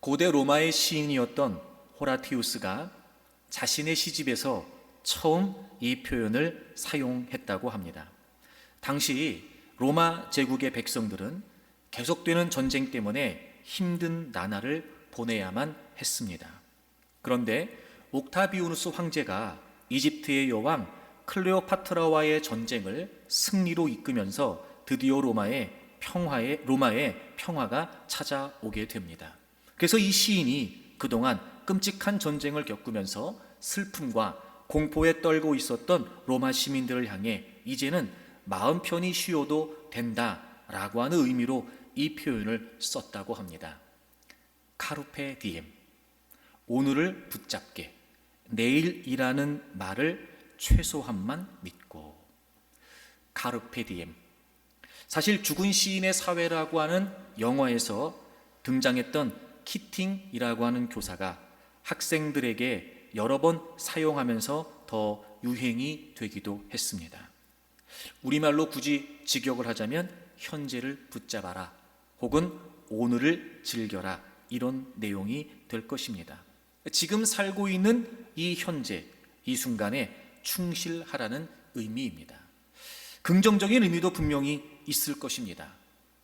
고대 로마의 시인이었던 호라티우스가 자신의 시집에서 처음 이 표현을 사용했다고 합니다. 당시 로마 제국의 백성들은 계속되는 전쟁 때문에 힘든 나날을 보내야만 했습니다. 그런데 옥타비우누스 황제가 이집트의 여왕 클레오파트라와의 전쟁을 승리로 이끌면서 드디어 로마의 평화가 찾아오게 됩니다. 그래서 이 시인이 그동안 끔찍한 전쟁을 겪으면서 슬픔과 공포에 떨고 있었던 로마 시민들을 향해 이제는 마음 편히 쉬어도 된다라고 하는 의미로 이 표현을 썼다고 합니다. 카르페 디엠, 오늘을 붙잡게, 내일이라는 말을 최소한만 믿고. 카르페 디엠, 사실 죽은 시인의 사회라고 하는 영화에서 등장했던 키팅이라고 하는 교사가 학생들에게 여러 번 사용하면서 더 유행이 되기도 했습니다. 우리말로 굳이 직역을 하자면 현재를 붙잡아라 혹은 오늘을 즐겨라, 이런 내용이 될 것입니다. 지금 살고 있는 이 현재, 이 순간에 충실하라는 의미입니다. 긍정적인 의미도 분명히 있을 것입니다.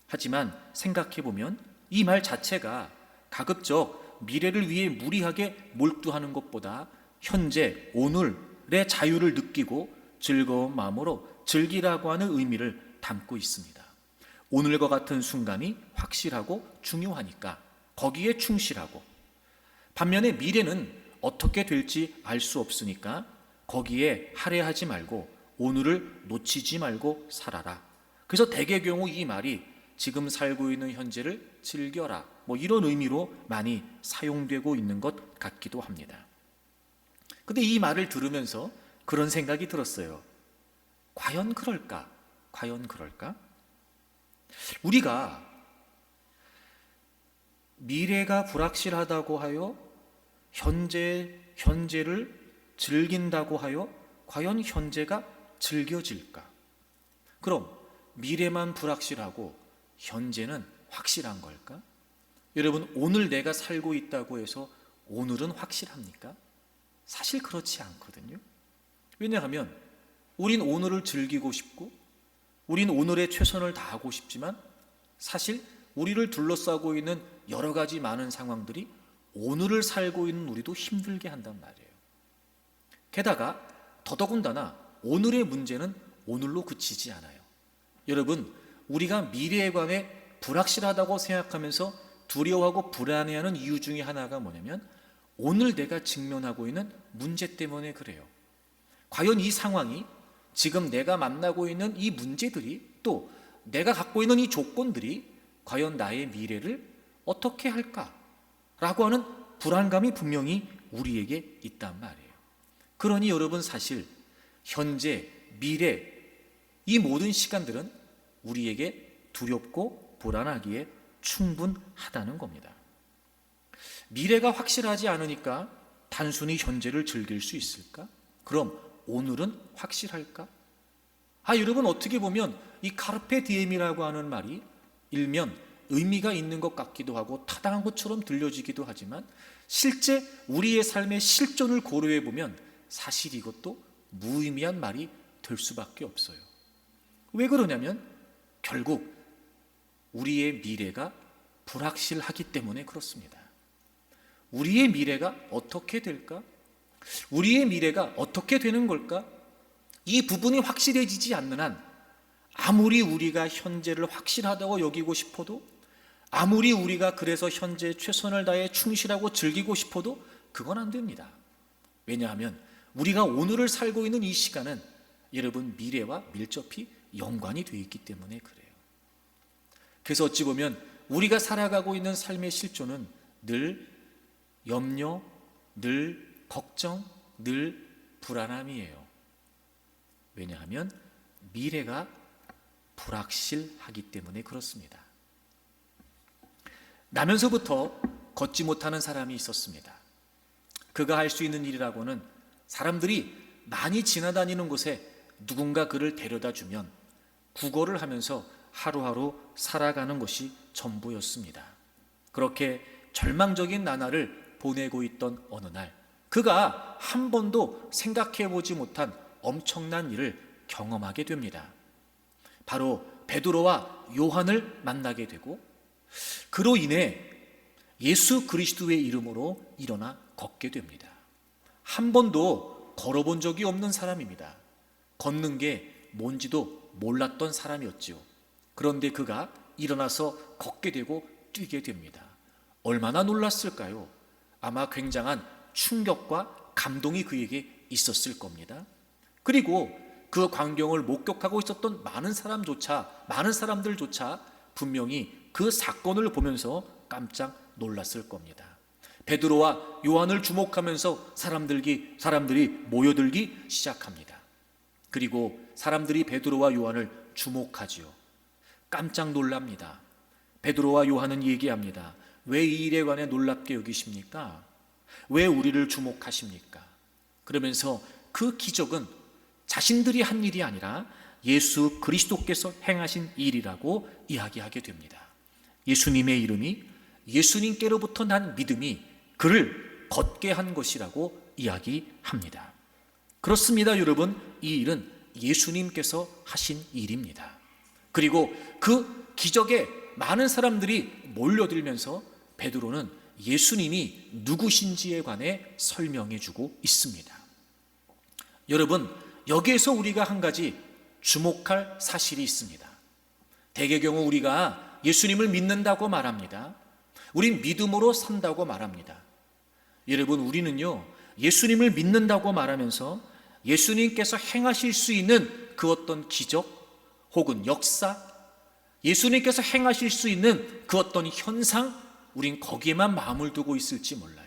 하지만 생각해보면 이 말 자체가 가급적 미래를 위해 무리하게 몰두하는 것보다 현재, 오늘의 자유를 느끼고 즐거운 마음으로 즐기라고 하는 의미를 담고 있습니다. 오늘과 같은 순간이 확실하고 중요하니까 거기에 충실하고, 반면에 미래는 어떻게 될지 알 수 없으니까 거기에 할애하지 말고 오늘을 놓치지 말고 살아라. 그래서 대개 경우 이 말이 지금 살고 있는 현재를 즐겨라, 이런 의미로 많이 사용되고 있는 것 같기도 합니다. 근데 이 말을 들으면서 그런 생각이 들었어요. 과연 그럴까? 과연 그럴까? 우리가 미래가 불확실하다고 하여 현재를 즐긴다고 하여 과연 현재가 즐겨질까? 그럼 미래만 불확실하고 현재는 확실한 걸까? 여러분, 오늘 내가 살고 있다고 해서 오늘은 확실합니까? 사실 그렇지 않거든요. 왜냐하면 우린 오늘을 즐기고 싶고 우린 오늘에 최선을 다하고 싶지만 사실 우리를 둘러싸고 있는 여러 가지 많은 상황들이 오늘을 살고 있는 우리도 힘들게 한단 말이에요. 게다가 더더군다나 오늘의 문제는 오늘로 그치지 않아요. 여러분, 우리가 미래에 관해 불확실하다고 생각하면서 두려워하고 불안해하는 이유 중에 하나가 뭐냐면 오늘 내가 직면하고 있는 문제 때문에 그래요. 과연 이 상황이, 지금 내가 만나고 있는 이 문제들이, 또 내가 갖고 있는 이 조건들이 과연 나의 미래를 어떻게 할까라고 하는 불안감이 분명히 우리에게 있단 말이에요. 그러니 여러분, 사실 현재, 미래, 이 모든 시간들은 우리에게 두렵고 불안하기에 충분하다는 겁니다. 미래가 확실하지 않으니까 단순히 현재를 즐길 수 있을까? 그럼 오늘은 확실할까? 여러분, 어떻게 보면 이 카르페 디엠이라고 하는 말이 일면 의미가 있는 것 같기도 하고 타당한 것처럼 들려지기도 하지만 실제 우리의 삶의 실존을 고려해 보면 사실 이것도 무의미한 말이 될 수밖에 없어요. 왜 그러냐면 결국 우리의 미래가 불확실하기 때문에 그렇습니다. 우리의 미래가 어떻게 될까? 우리의 미래가 어떻게 되는 걸까? 이 부분이 확실해지지 않는 한 아무리 우리가 현재를 확실하다고 여기고 싶어도, 아무리 우리가 그래서 현재 최선을 다해 충실하고 즐기고 싶어도 그건 안 됩니다. 왜냐하면 우리가 오늘을 살고 있는 이 시간은 여러분, 미래와 밀접히 연관이 되어 있기 때문에 그래요. 그래서 어찌 보면 우리가 살아가고 있는 삶의 실존은 늘 염려, 늘 걱정, 늘 불안함이에요. 왜냐하면 미래가 불확실하기 때문에 그렇습니다. 나면서부터 걷지 못하는 사람이 있었습니다. 그가 할 수 있는 일이라고는 사람들이 많이 지나다니는 곳에 누군가 그를 데려다 주면 구걸을 하면서 하루하루 살아가는 것이 전부였습니다. 그렇게 절망적인 나날을 보내고 있던 어느 날, 그가 한 번도 생각해 보지 못한 엄청난 일을 경험하게 됩니다. 바로 베드로와 요한을 만나게 되고, 그로 인해 예수 그리스도의 이름으로 일어나 걷게 됩니다. 한 번도 걸어본 적이 없는 사람입니다. 걷는 게 뭔지도 몰랐던 사람이었지요. 그런데 그가 일어나서 걷게 되고 뛰게 됩니다. 얼마나 놀랐을까요? 아마 굉장한 충격과 감동이 그에게 있었을 겁니다. 그리고 그 광경을 목격하고 있었던 많은 사람들조차 분명히 그 사건을 보면서 깜짝 놀랐을 겁니다. 베드로와 요한을 주목하면서 사람들이 모여들기 시작합니다. 그리고 사람들이 베드로와 요한을 주목하지요. 깜짝 놀랍니다. 베드로와 요한은 얘기합니다. 왜 이 일에 관해 놀랍게 여기십니까? 왜 우리를 주목하십니까? 그러면서 그 기적은 자신들이 한 일이 아니라 예수 그리스도께서 행하신 일이라고 이야기하게 됩니다. 예수님의 이름이, 예수님께로부터 난 믿음이 그를 걷게 한 것이라고 이야기합니다. 그렇습니다, 여러분. 이 일은 예수님께서 하신 일입니다. 그리고 그 기적에 많은 사람들이 몰려들면서 베드로는 예수님이 누구신지에 관해 설명해 주고 있습니다. 여러분, 여기에서 우리가 한 가지 주목할 사실이 있습니다. 대개 경우 우리가 예수님을 믿는다고 말합니다. 우린 믿음으로 산다고 말합니다. 여러분, 우리는요, 예수님을 믿는다고 말하면서 예수님께서 행하실 수 있는 그 어떤 기적 혹은 역사, 예수님께서 행하실 수 있는 그 어떤 현상, 우린 거기에만 마음을 두고 있을지 몰라요.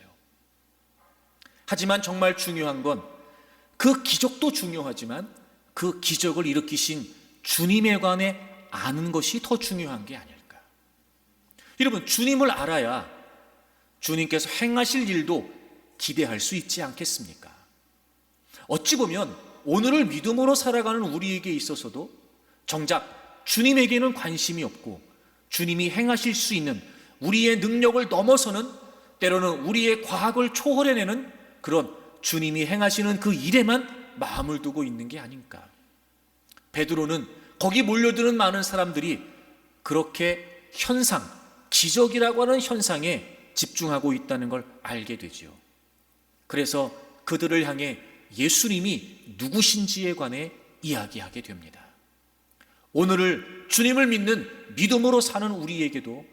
하지만 정말 중요한 건 그 기적도 중요하지만 그 기적을 일으키신 주님에 관해 아는 것이 더 중요한 게 아닐까. 여러분, 주님을 알아야 주님께서 행하실 일도 기대할 수 있지 않겠습니까? 어찌 보면 오늘을 믿음으로 살아가는 우리에게 있어서도 정작 주님에게는 관심이 없고 주님이 행하실 수 있는 우리의 능력을 넘어서는, 때로는 우리의 과학을 초월해내는 그런 주님이 행하시는 그 일에만 마음을 두고 있는 게 아닌가. 베드로는 거기 몰려드는 많은 사람들이 그렇게 현상, 기적이라고 하는 현상에 집중하고 있다는 걸 알게 되죠. 그래서 그들을 향해 예수님이 누구신지에 관해 이야기하게 됩니다. 오늘을 주님을 믿는 믿음으로 사는 우리에게도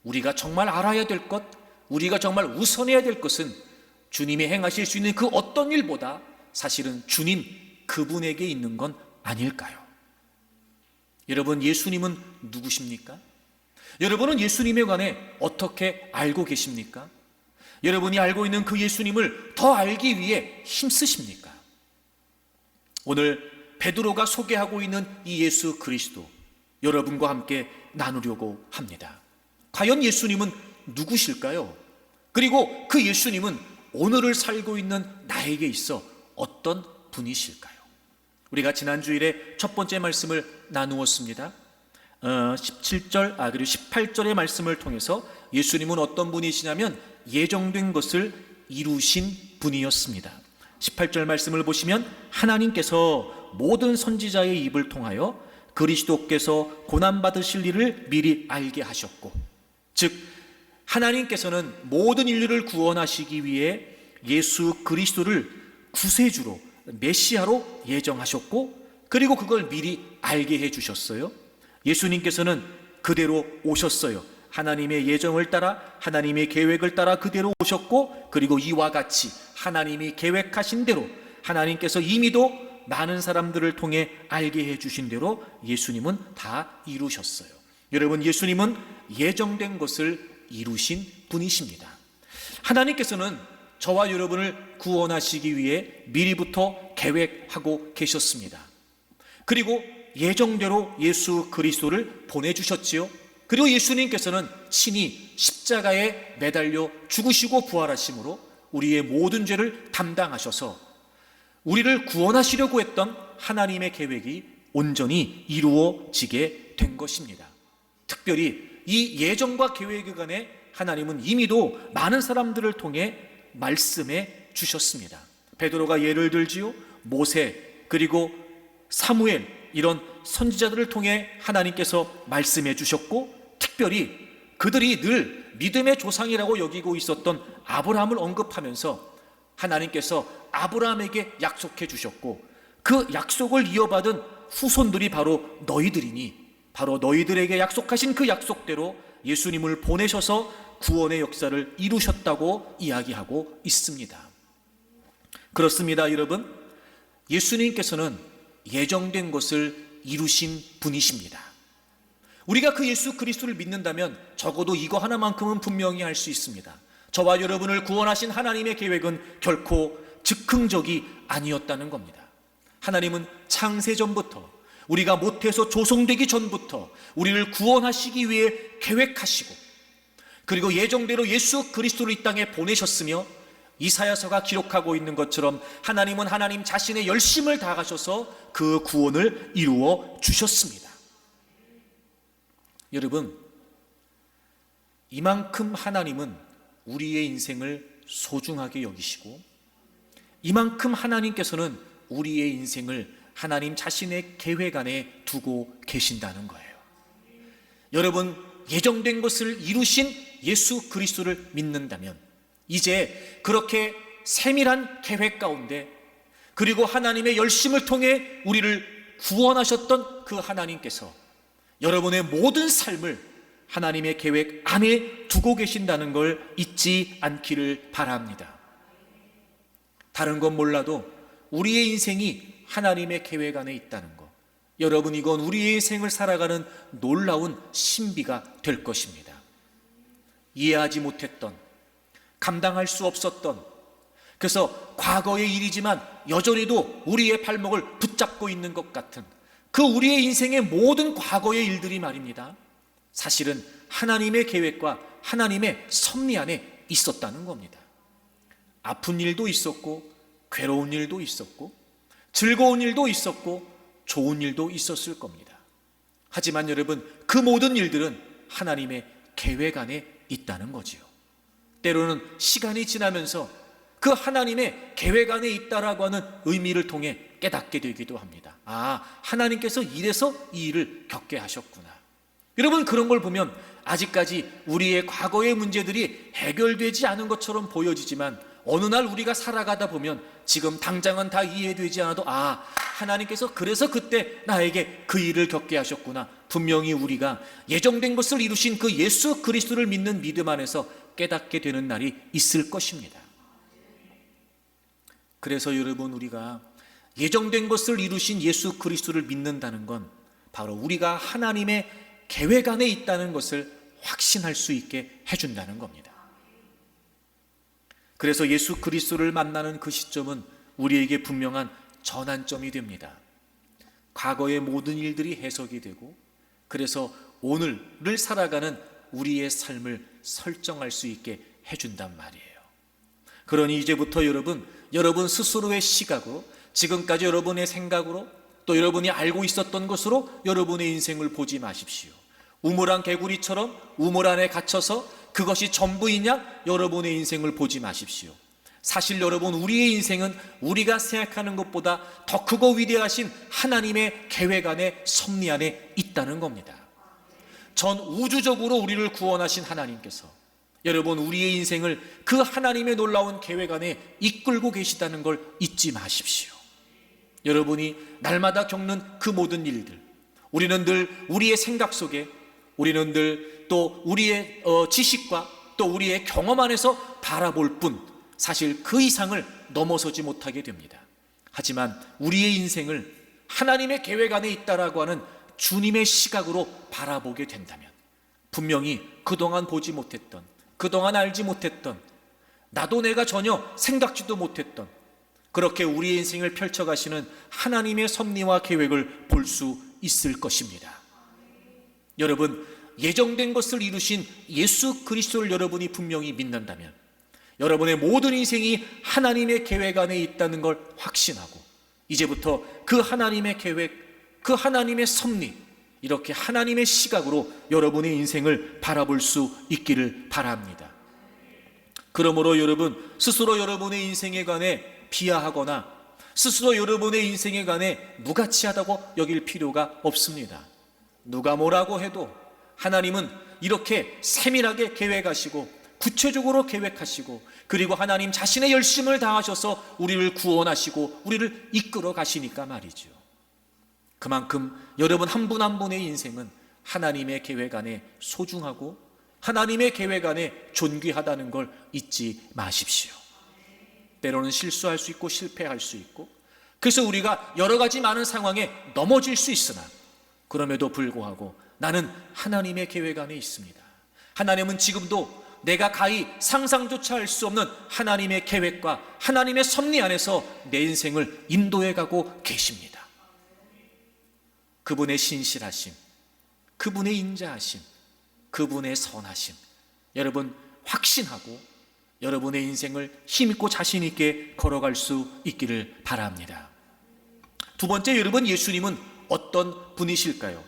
우리가 정말 알아야 될 것, 우리가 정말 우선해야 될 것은 주님이 행하실 수 있는 그 어떤 일보다 사실은 주님 그분에게 있는 건 아닐까요? 여러분, 예수님은 누구십니까? 여러분은 예수님에 관해 어떻게 알고 계십니까? 여러분이 알고 있는 그 예수님을 더 알기 위해 힘쓰십니까? 오늘 베드로가 소개하고 있는 이 예수 그리스도, 여러분과 함께 나누려고 합니다. 과연 예수님은 누구실까요? 그리고 그 예수님은 오늘을 살고 있는 나에게 있어 어떤 분이실까요? 우리가 지난 주일에 첫 번째 말씀을 나누었습니다. 17절 그리고 18절의 말씀을 통해서 예수님은 어떤 분이시냐면 예정된 것을 이루신 분이었습니다. 18절 말씀을 보시면 하나님께서 모든 선지자의 입을 통하여 그리스도께서 고난받으실 일을 미리 알게 하셨고, 즉 하나님께서는 모든 인류를 구원하시기 위해 예수 그리스도를 구세주로, 메시아로 예정하셨고, 그리고 그걸 미리 알게 해주셨어요. 예수님께서는 그대로 오셨어요. 하나님의 예정을 따라, 하나님의 계획을 따라 그대로 오셨고, 그리고 이와 같이 하나님이 계획하신 대로, 하나님께서 이미도 많은 사람들을 통해 알게 해주신 대로 예수님은 다 이루셨어요. 여러분, 예수님은 예정된 것을 이루신 분이십니다. 하나님께서는 저와 여러분을 구원하시기 위해 미리부터 계획하고 계셨습니다. 그리고 예정대로 예수 그리스도를 보내주셨지요. 그리고 예수님께서는 친히 십자가에 매달려 죽으시고 부활하심으로 우리의 모든 죄를 담당하셔서 우리를 구원하시려고 했던 하나님의 계획이 온전히 이루어지게 된 것입니다. 특별히 이 예정과 계획에 관해 하나님은 이미도 많은 사람들을 통해 말씀해 주셨습니다. 베드로가 예를 들지요. 모세 그리고 사무엘 이런 선지자들을 통해 하나님께서 말씀해 주셨고, 특별히 그들이 늘 믿음의 조상이라고 여기고 있었던 아브라함을 언급하면서 하나님께서 아브라함에게 약속해 주셨고, 그 약속을 이어받은 후손들이 바로 너희들이니 바로 너희들에게 약속하신 그 약속대로 예수님을 보내셔서 구원의 역사를 이루셨다고 이야기하고 있습니다. 그렇습니다, 여러분. 예수님께서는 예정된 것을 이루신 분이십니다. 우리가 그 예수 그리스도를 믿는다면 적어도 이거 하나만큼은 분명히 알 수 있습니다. 저와 여러분을 구원하신 하나님의 계획은 결코 즉흥적이 아니었다는 겁니다. 하나님은 창세전부터, 우리가 모태에서 조성되기 전부터 우리를 구원하시기 위해 계획하시고, 그리고 예정대로 예수 그리스도를 이 땅에 보내셨으며, 이사야서가 기록하고 있는 것처럼 하나님은 하나님 자신의 열심을 다하셔서 그 구원을 이루어 주셨습니다. 여러분, 이만큼 하나님은 우리의 인생을 소중하게 여기시고, 이만큼 하나님께서는 우리의 인생을 하나님 자신의 계획 안에 두고 계신다는 거예요. 여러분, 예정된 것을 이루신 예수 그리스도를 믿는다면 이제 그렇게 세밀한 계획 가운데, 그리고 하나님의 열심을 통해 우리를 구원하셨던 그 하나님께서 여러분의 모든 삶을 하나님의 계획 안에 두고 계신다는 걸 잊지 않기를 바랍니다. 다른 건 몰라도 우리의 인생이 하나님의 계획 안에 있다는 것, 여러분, 이건 우리의 인생을 살아가는 놀라운 신비가 될 것입니다. 이해하지 못했던, 감당할 수 없었던, 그래서 과거의 일이지만 여전히도 우리의 발목을 붙잡고 있는 것 같은 그 우리의 인생의 모든 과거의 일들이 말입니다, 사실은 하나님의 계획과 하나님의 섭리 안에 있었다는 겁니다. 아픈 일도 있었고, 괴로운 일도 있었고, 즐거운 일도 있었고, 좋은 일도 있었을 겁니다. 하지만 여러분, 그 모든 일들은 하나님의 계획 안에 있다는 거지요. 때로는 시간이 지나면서 그 하나님의 계획 안에 있다라고 하는 의미를 통해 깨닫게 되기도 합니다. 아, 하나님께서 이래서 이 일을 겪게 하셨구나. 여러분, 그런 걸 보면 아직까지 우리의 과거의 문제들이 해결되지 않은 것처럼 보여지지만, 어느 날 우리가 살아가다 보면 지금 당장은 다 이해되지 않아도, 아, 하나님께서 그래서 그때 나에게 그 일을 겪게 하셨구나. 분명히 우리가 예정된 것을 이루신 그 예수 그리스도를 믿는 믿음 안에서 깨닫게 되는 날이 있을 것입니다. 그래서 여러분, 우리가 예정된 것을 이루신 예수 그리스도를 믿는다는 건 바로 우리가 하나님의 계획 안에 있다는 것을 확신할 수 있게 해준다는 겁니다. 그래서 예수 그리스도를 만나는 그 시점은 우리에게 분명한 전환점이 됩니다. 과거의 모든 일들이 해석이 되고, 그래서 오늘을 살아가는 우리의 삶을 설정할 수 있게 해준단 말이에요. 그러니 이제부터 여러분 스스로의 시각으로, 지금까지 여러분의 생각으로, 또 여러분이 알고 있었던 것으로 여러분의 인생을 보지 마십시오. 우물안 개구리처럼 우물 안에 갇혀서 그것이 전부이냐, 여러분의 인생을 보지 마십시오. 사실 여러분, 우리의 인생은 우리가 생각하는 것보다 더 크고 위대하신 하나님의 계획 안에, 섭리 안에 있다는 겁니다. 전 우주적으로 우리를 구원하신 하나님께서 여러분, 우리의 인생을 그 하나님의 놀라운 계획 안에 이끌고 계시다는 걸 잊지 마십시오. 여러분이 날마다 겪는 그 모든 일들, 우리는 늘 우리의 생각 속에, 우리는 늘 또 우리의 지식과 또 우리의 경험 안에서 바라볼 뿐, 사실 그 이상을 넘어서지 못하게 됩니다. 하지만 우리의 인생을 하나님의 계획 안에 있다라고 하는 주님의 시각으로 바라보게 된다면, 분명히 그동안 보지 못했던, 그동안 알지 못했던, 나도 내가 전혀 생각지도 못했던, 그렇게 우리의 인생을 펼쳐가시는 하나님의 섭리와 계획을 볼 수 있을 것입니다. 여러분, 예정된 것을 이루신 예수 그리스도를 여러분이 분명히 믿는다면, 여러분의 모든 인생이 하나님의 계획 안에 있다는 걸 확신하고, 이제부터 그 하나님의 계획, 그 하나님의 섭리, 이렇게 하나님의 시각으로 여러분의 인생을 바라볼 수 있기를 바랍니다. 그러므로 여러분, 스스로 여러분의 인생에 관해 비하하거나 스스로 여러분의 인생에 관해 무가치하다고 여길 필요가 없습니다. 누가 뭐라고 해도 하나님은 이렇게 세밀하게 계획하시고 구체적으로 계획하시고, 그리고 하나님 자신의 열심을 다하셔서 우리를 구원하시고 우리를 이끌어 가시니까 말이죠. 그만큼 여러분 한 분 한 분의 인생은 하나님의 계획 안에 소중하고 하나님의 계획 안에 존귀하다는 걸 잊지 마십시오. 때로는 실수할 수 있고 실패할 수 있고, 그래서 우리가 여러 가지 많은 상황에 넘어질 수 있으나 그럼에도 불구하고 나는 하나님의 계획 안에 있습니다. 하나님은 지금도 내가 가히 상상조차 할 수 없는 하나님의 계획과 하나님의 섭리 안에서 내 인생을 인도해 가고 계십니다. 그분의 신실하심, 그분의 인자하심, 그분의 선하심, 여러분 확신하고 여러분의 인생을 힘있고 자신 있게 걸어갈 수 있기를 바랍니다. 두 번째, 여러분, 예수님은 어떤 분이실까요?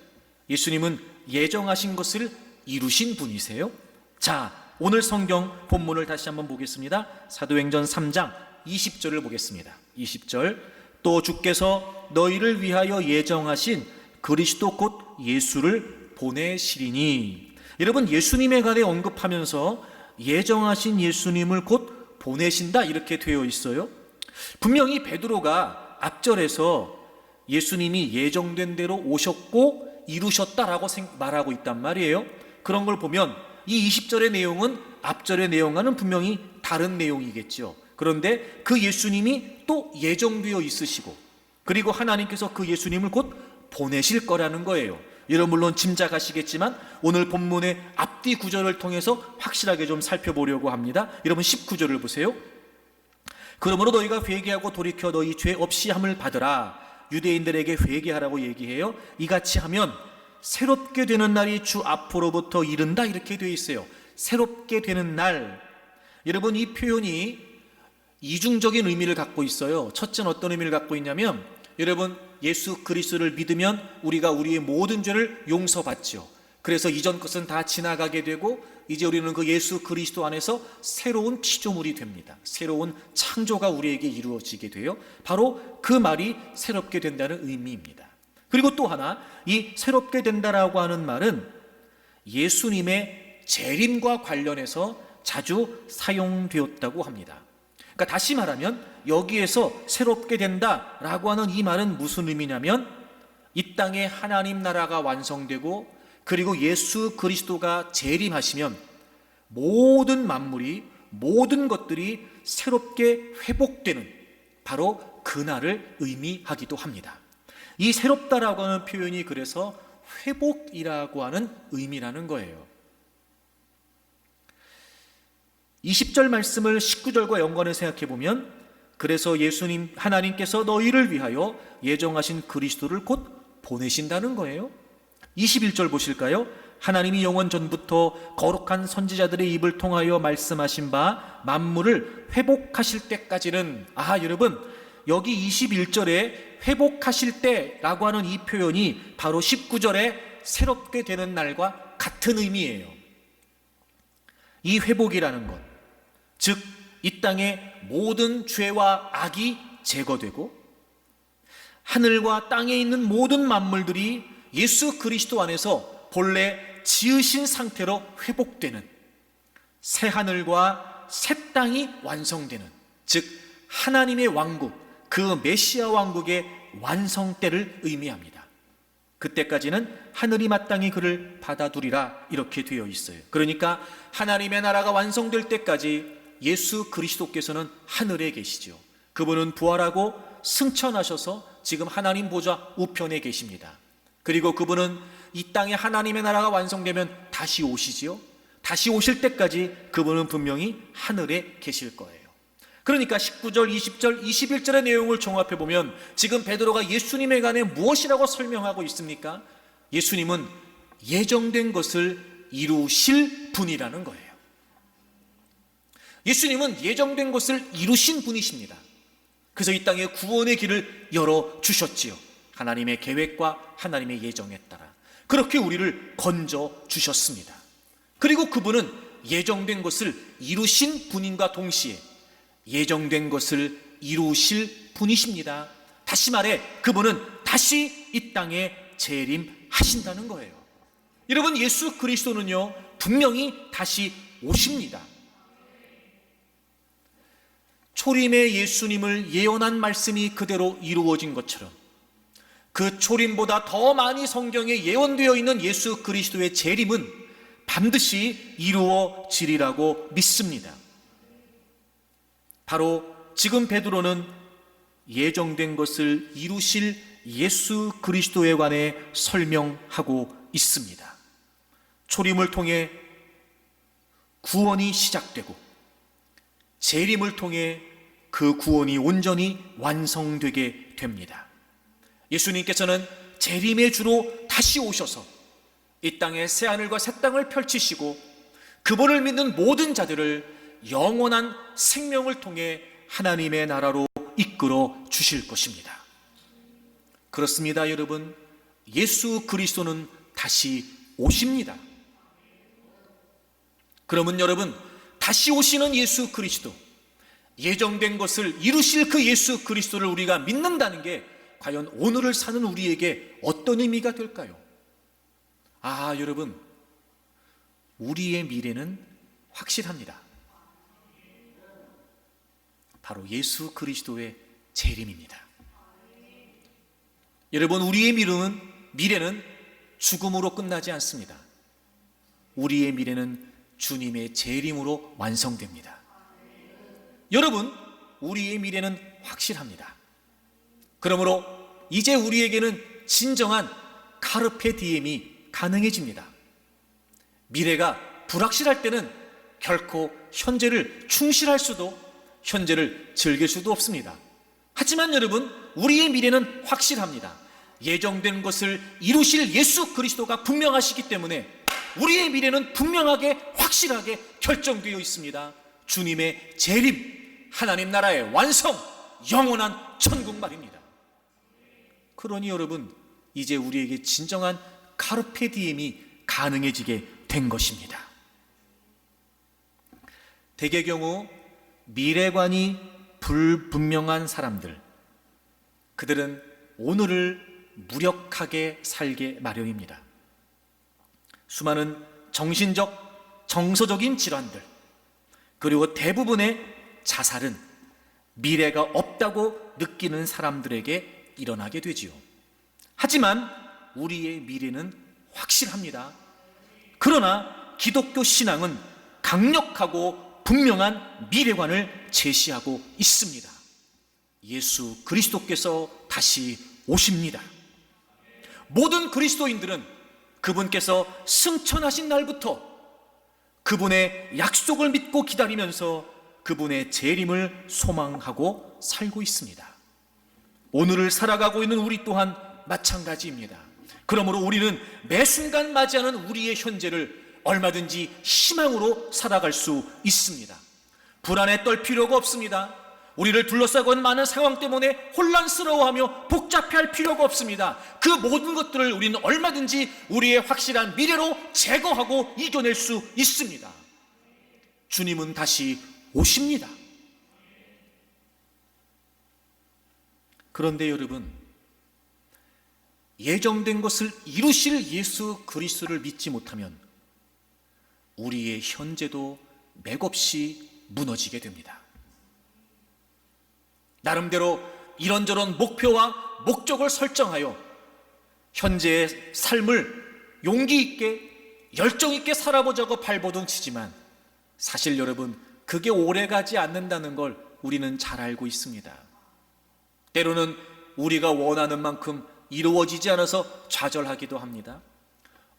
예수님은 예정하신 것을 이루신 분이세요. 자, 오늘 성경 본문을 다시 한번 보겠습니다. 사도행전 3장 20절을 보겠습니다. 20절, 또 주께서 너희를 위하여 예정하신 그리스도 곧 예수를 보내시리니. 여러분, 예수님에 관해 언급하면서 예정하신 예수님을 곧 보내신다 이렇게 되어 있어요. 분명히 베드로가 앞절에서 예수님이 예정된 대로 오셨고 이루셨다라고 말하고 있단 말이에요. 그런 걸 보면 이 20절의 내용은 앞절의 내용과는 분명히 다른 내용이겠죠. 그런데 그 예수님이 또 예정되어 있으시고, 그리고 하나님께서 그 예수님을 곧 보내실 거라는 거예요. 여러분 물론 짐작하시겠지만 오늘 본문의 앞뒤 구절을 통해서 확실하게 좀 살펴보려고 합니다. 여러분 19절을 보세요. 그러므로 너희가 회개하고 돌이켜 너희 죄 없이 함을 받으라. 유대인들에게 회개하라고 얘기해요. 이같이 하면 새롭게 되는 날이 주 앞으로부터 이른다 이렇게 되어 있어요. 새롭게 되는 날. 여러분 이 표현이 이중적인 의미를 갖고 있어요. 첫째는 어떤 의미를 갖고 있냐면, 여러분 예수 그리스도를 믿으면 우리가 우리의 모든 죄를 용서받죠. 그래서 이전 것은 다 지나가게 되고 이제 우리는 그 예수 그리스도 안에서 새로운 피조물이 됩니다. 새로운 창조가 우리에게 이루어지게 돼요. 바로 그 말이 새롭게 된다는 의미입니다. 그리고 또 하나, 이 새롭게 된다라고 하는 말은 예수님의 재림과 관련해서 자주 사용되었다고 합니다. 그러니까 다시 말하면 여기에서 새롭게 된다라고 하는 이 말은 무슨 의미냐면, 이 땅에 하나님 나라가 완성되고 그리고 예수 그리스도가 재림하시면 모든 만물이, 모든 것들이 새롭게 회복되는 바로 그날을 의미하기도 합니다. 이 새롭다라고 하는 표현이 그래서 회복이라고 하는 의미라는 거예요. 20절 말씀을 19절과 연관해 생각해 보면, 그래서 예수님 하나님께서 너희를 위하여 예정하신 그리스도를 곧 보내신다는 거예요. 21절 보실까요? 하나님이 영원 전부터 거룩한 선지자들의 입을 통하여 말씀하신 바 만물을 회복하실 때까지는, 여러분 여기 21절에 회복하실 때라고 하는 이 표현이 바로 19절에 새롭게 되는 날과 같은 의미예요. 이 회복이라는 것, 즉 이 땅의 모든 죄와 악이 제거되고 하늘과 땅에 있는 모든 만물들이 예수 그리스도 안에서 본래 지으신 상태로 회복되는 새 하늘과 새 땅이 완성되는, 즉 하나님의 왕국, 그 메시아 왕국의 완성때를 의미합니다. 그때까지는 하늘이 마땅히 그를 받아두리라 이렇게 되어 있어요. 그러니까 하나님의 나라가 완성될 때까지 예수 그리스도께서는 하늘에 계시죠. 그분은 부활하고 승천하셔서 지금 하나님 보좌 우편에 계십니다. 그리고 그분은 이 땅에 하나님의 나라가 완성되면 다시 오시지요. 다시 오실 때까지 그분은 분명히 하늘에 계실 거예요. 그러니까 19절, 20절, 21절의 내용을 종합해 보면 지금 베드로가 예수님에 관해 무엇이라고 설명하고 있습니까? 예수님은 예정된 것을 이루실 분이라는 거예요. 예수님은 예정된 것을 이루신 분이십니다. 그래서 이 땅에 구원의 길을 열어주셨지요. 하나님의 계획과 하나님의 예정에 따라 그렇게 우리를 건져 주셨습니다. 그리고 그분은 예정된 것을 이루신 분인과 동시에 예정된 것을 이루실 분이십니다. 다시 말해 그분은 다시 이 땅에 재림하신다는 거예요. 여러분, 예수 그리스도는요 분명히 다시 오십니다. 초림의 예수님을 예언한 말씀이 그대로 이루어진 것처럼 그 초림보다 더 많이 성경에 예언되어 있는 예수 그리스도의 재림은 반드시 이루어지리라고 믿습니다. 바로 지금 베드로는 예정된 것을 이루실 예수 그리스도에 관해 설명하고 있습니다. 초림을 통해 구원이 시작되고 재림을 통해 그 구원이 온전히 완성되게 됩니다. 예수님께서는 재림의 주로 다시 오셔서 이 땅에 새하늘과 새 땅을 펼치시고 그분을 믿는 모든 자들을 영원한 생명을 통해 하나님의 나라로 이끌어 주실 것입니다. 그렇습니다, 여러분. 예수 그리스도는 다시 오십니다. 그러면 여러분, 다시 오시는 예수 그리스도, 예정된 것을 이루실 그 예수 그리스도를 우리가 믿는다는 게 과연 오늘을 사는 우리에게 어떤 의미가 될까요? 여러분, 우리의 미래는 확실합니다. 바로 예수 그리스도의 재림입니다. 여러분, 우리의 미래는 죽음으로 끝나지 않습니다. 우리의 미래는 주님의 재림으로 완성됩니다. 여러분, 우리의 미래는 확실합니다. 그러므로 이제 우리에게는 진정한 카르페 디엠이 가능해집니다. 미래가 불확실할 때는 결코 현재를 충실할 수도 현재를 즐길 수도 없습니다. 하지만 여러분, 우리의 미래는 확실합니다. 예정된 것을 이루실 예수 그리스도가 분명하시기 때문에 우리의 미래는 분명하게 확실하게 결정되어 있습니다. 주님의 재림, 하나님 나라의 완성, 영원한 천국 말입니다. 그러니 여러분, 이제 우리에게 진정한 카르페 디엠이 가능해지게 된 것입니다. 대개 경우 미래관이 불분명한 사람들, 그들은 오늘을 무력하게 살게 마련입니다. 수많은 정신적, 정서적인 질환들, 그리고 대부분의 자살은 미래가 없다고 느끼는 사람들에게 일어나게 되지요. 하지만 우리의 미래는 확실합니다. 그러나 기독교 신앙은 강력하고 분명한 미래관을 제시하고 있습니다. 예수 그리스도께서 다시 오십니다. 모든 그리스도인들은 그분께서 승천하신 날부터 그분의 약속을 믿고 기다리면서 그분의 재림을 소망하고 살고 있습니다. 오늘을 살아가고 있는 우리 또한 마찬가지입니다. 그러므로 우리는 매 순간 맞이하는 우리의 현재를 얼마든지 희망으로 살아갈 수 있습니다. 불안에 떨 필요가 없습니다. 우리를 둘러싸고 있는 많은 상황 때문에 혼란스러워하며 복잡해할 필요가 없습니다. 그 모든 것들을 우리는 얼마든지 우리의 확실한 미래로 제거하고 이겨낼 수 있습니다. 주님은 다시 오십니다. 그런데 여러분, 예정된 것을 이루실 예수 그리스도를 믿지 못하면 우리의 현재도 맥없이 무너지게 됩니다. 나름대로 이런저런 목표와 목적을 설정하여 현재의 삶을 용기 있게 열정 있게 살아보자고 발버둥 치지만 사실 여러분, 그게 오래가지 않는다는 걸 우리는 잘 알고 있습니다. 때로는 우리가 원하는 만큼 이루어지지 않아서 좌절하기도 합니다.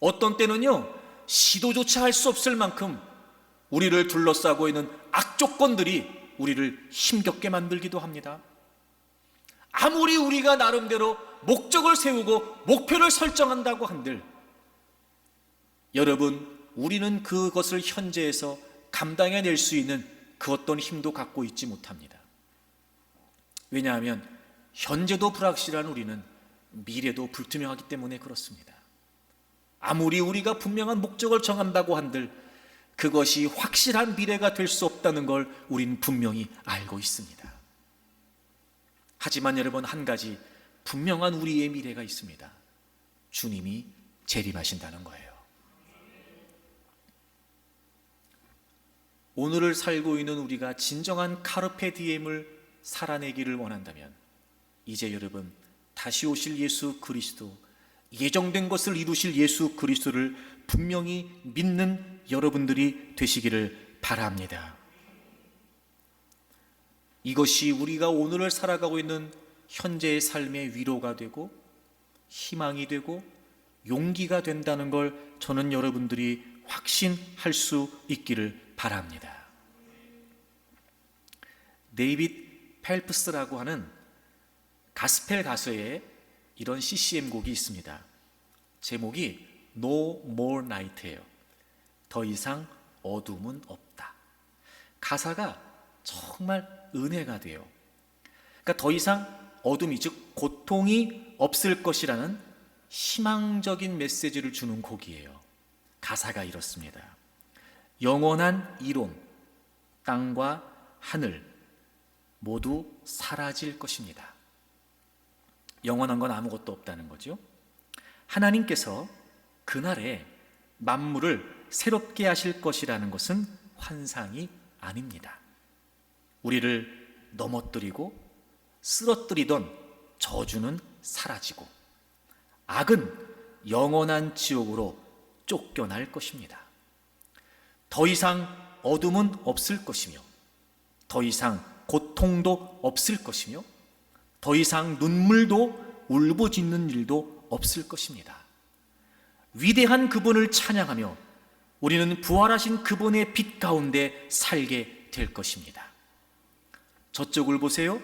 어떤 때는요, 시도조차 할 수 없을 만큼 우리를 둘러싸고 있는 악조건들이 우리를 힘겹게 만들기도 합니다. 아무리 우리가 나름대로 목적을 세우고 목표를 설정한다고 한들 여러분, 우리는 그것을 현재에서 감당해낼 수 있는 그 어떤 힘도 갖고 있지 못합니다. 왜냐하면 현재도 불확실한 우리는 미래도 불투명하기 때문에 그렇습니다. 아무리 우리가 분명한 목적을 정한다고 한들 그것이 확실한 미래가 될 수 없다는 걸 우린 분명히 알고 있습니다. 하지만 여러분, 한 가지 분명한 우리의 미래가 있습니다. 주님이 재림하신다는 거예요. 오늘을 살고 있는 우리가 진정한 카르페 디엠을 살아내기를 원한다면 이제 여러분, 다시 오실 예수 그리스도, 예정된 것을 이루실 예수 그리스도를 분명히 믿는 여러분들이 되시기를 바랍니다. 이것이 우리가 오늘을 살아가고 있는 현재의 삶의 위로가 되고 희망이 되고 용기가 된다는 걸 저는 여러분들이 확신할 수 있기를 바랍니다. 데이빗 펠프스라고 하는 가스펠 가수의 이런 CCM 곡이 있습니다. 제목이 No More Night예요. 더 이상 어둠은 없다. 가사가 정말 은혜가 돼요. 그러니까 더 이상 어둠이, 즉 고통이 없을 것이라는 희망적인 메시지를 주는 곡이에요. 가사가 이렇습니다. 영원한 이론, 땅과 하늘 모두 사라질 것입니다. 영원한 건 아무것도 없다는 거죠. 하나님께서 그날에 만물을 새롭게 하실 것이라는 것은 환상이 아닙니다. 우리를 넘어뜨리고 쓰러뜨리던 저주는 사라지고 악은 영원한 지옥으로 쫓겨날 것입니다. 더 이상 어둠은 없을 것이며 더 이상 고통도 없을 것이며 더 이상 눈물도 울부짖는 일도 없을 것입니다. 위대한 그분을 찬양하며 우리는 부활하신 그분의 빛 가운데 살게 될 것입니다. 저쪽을 보세요.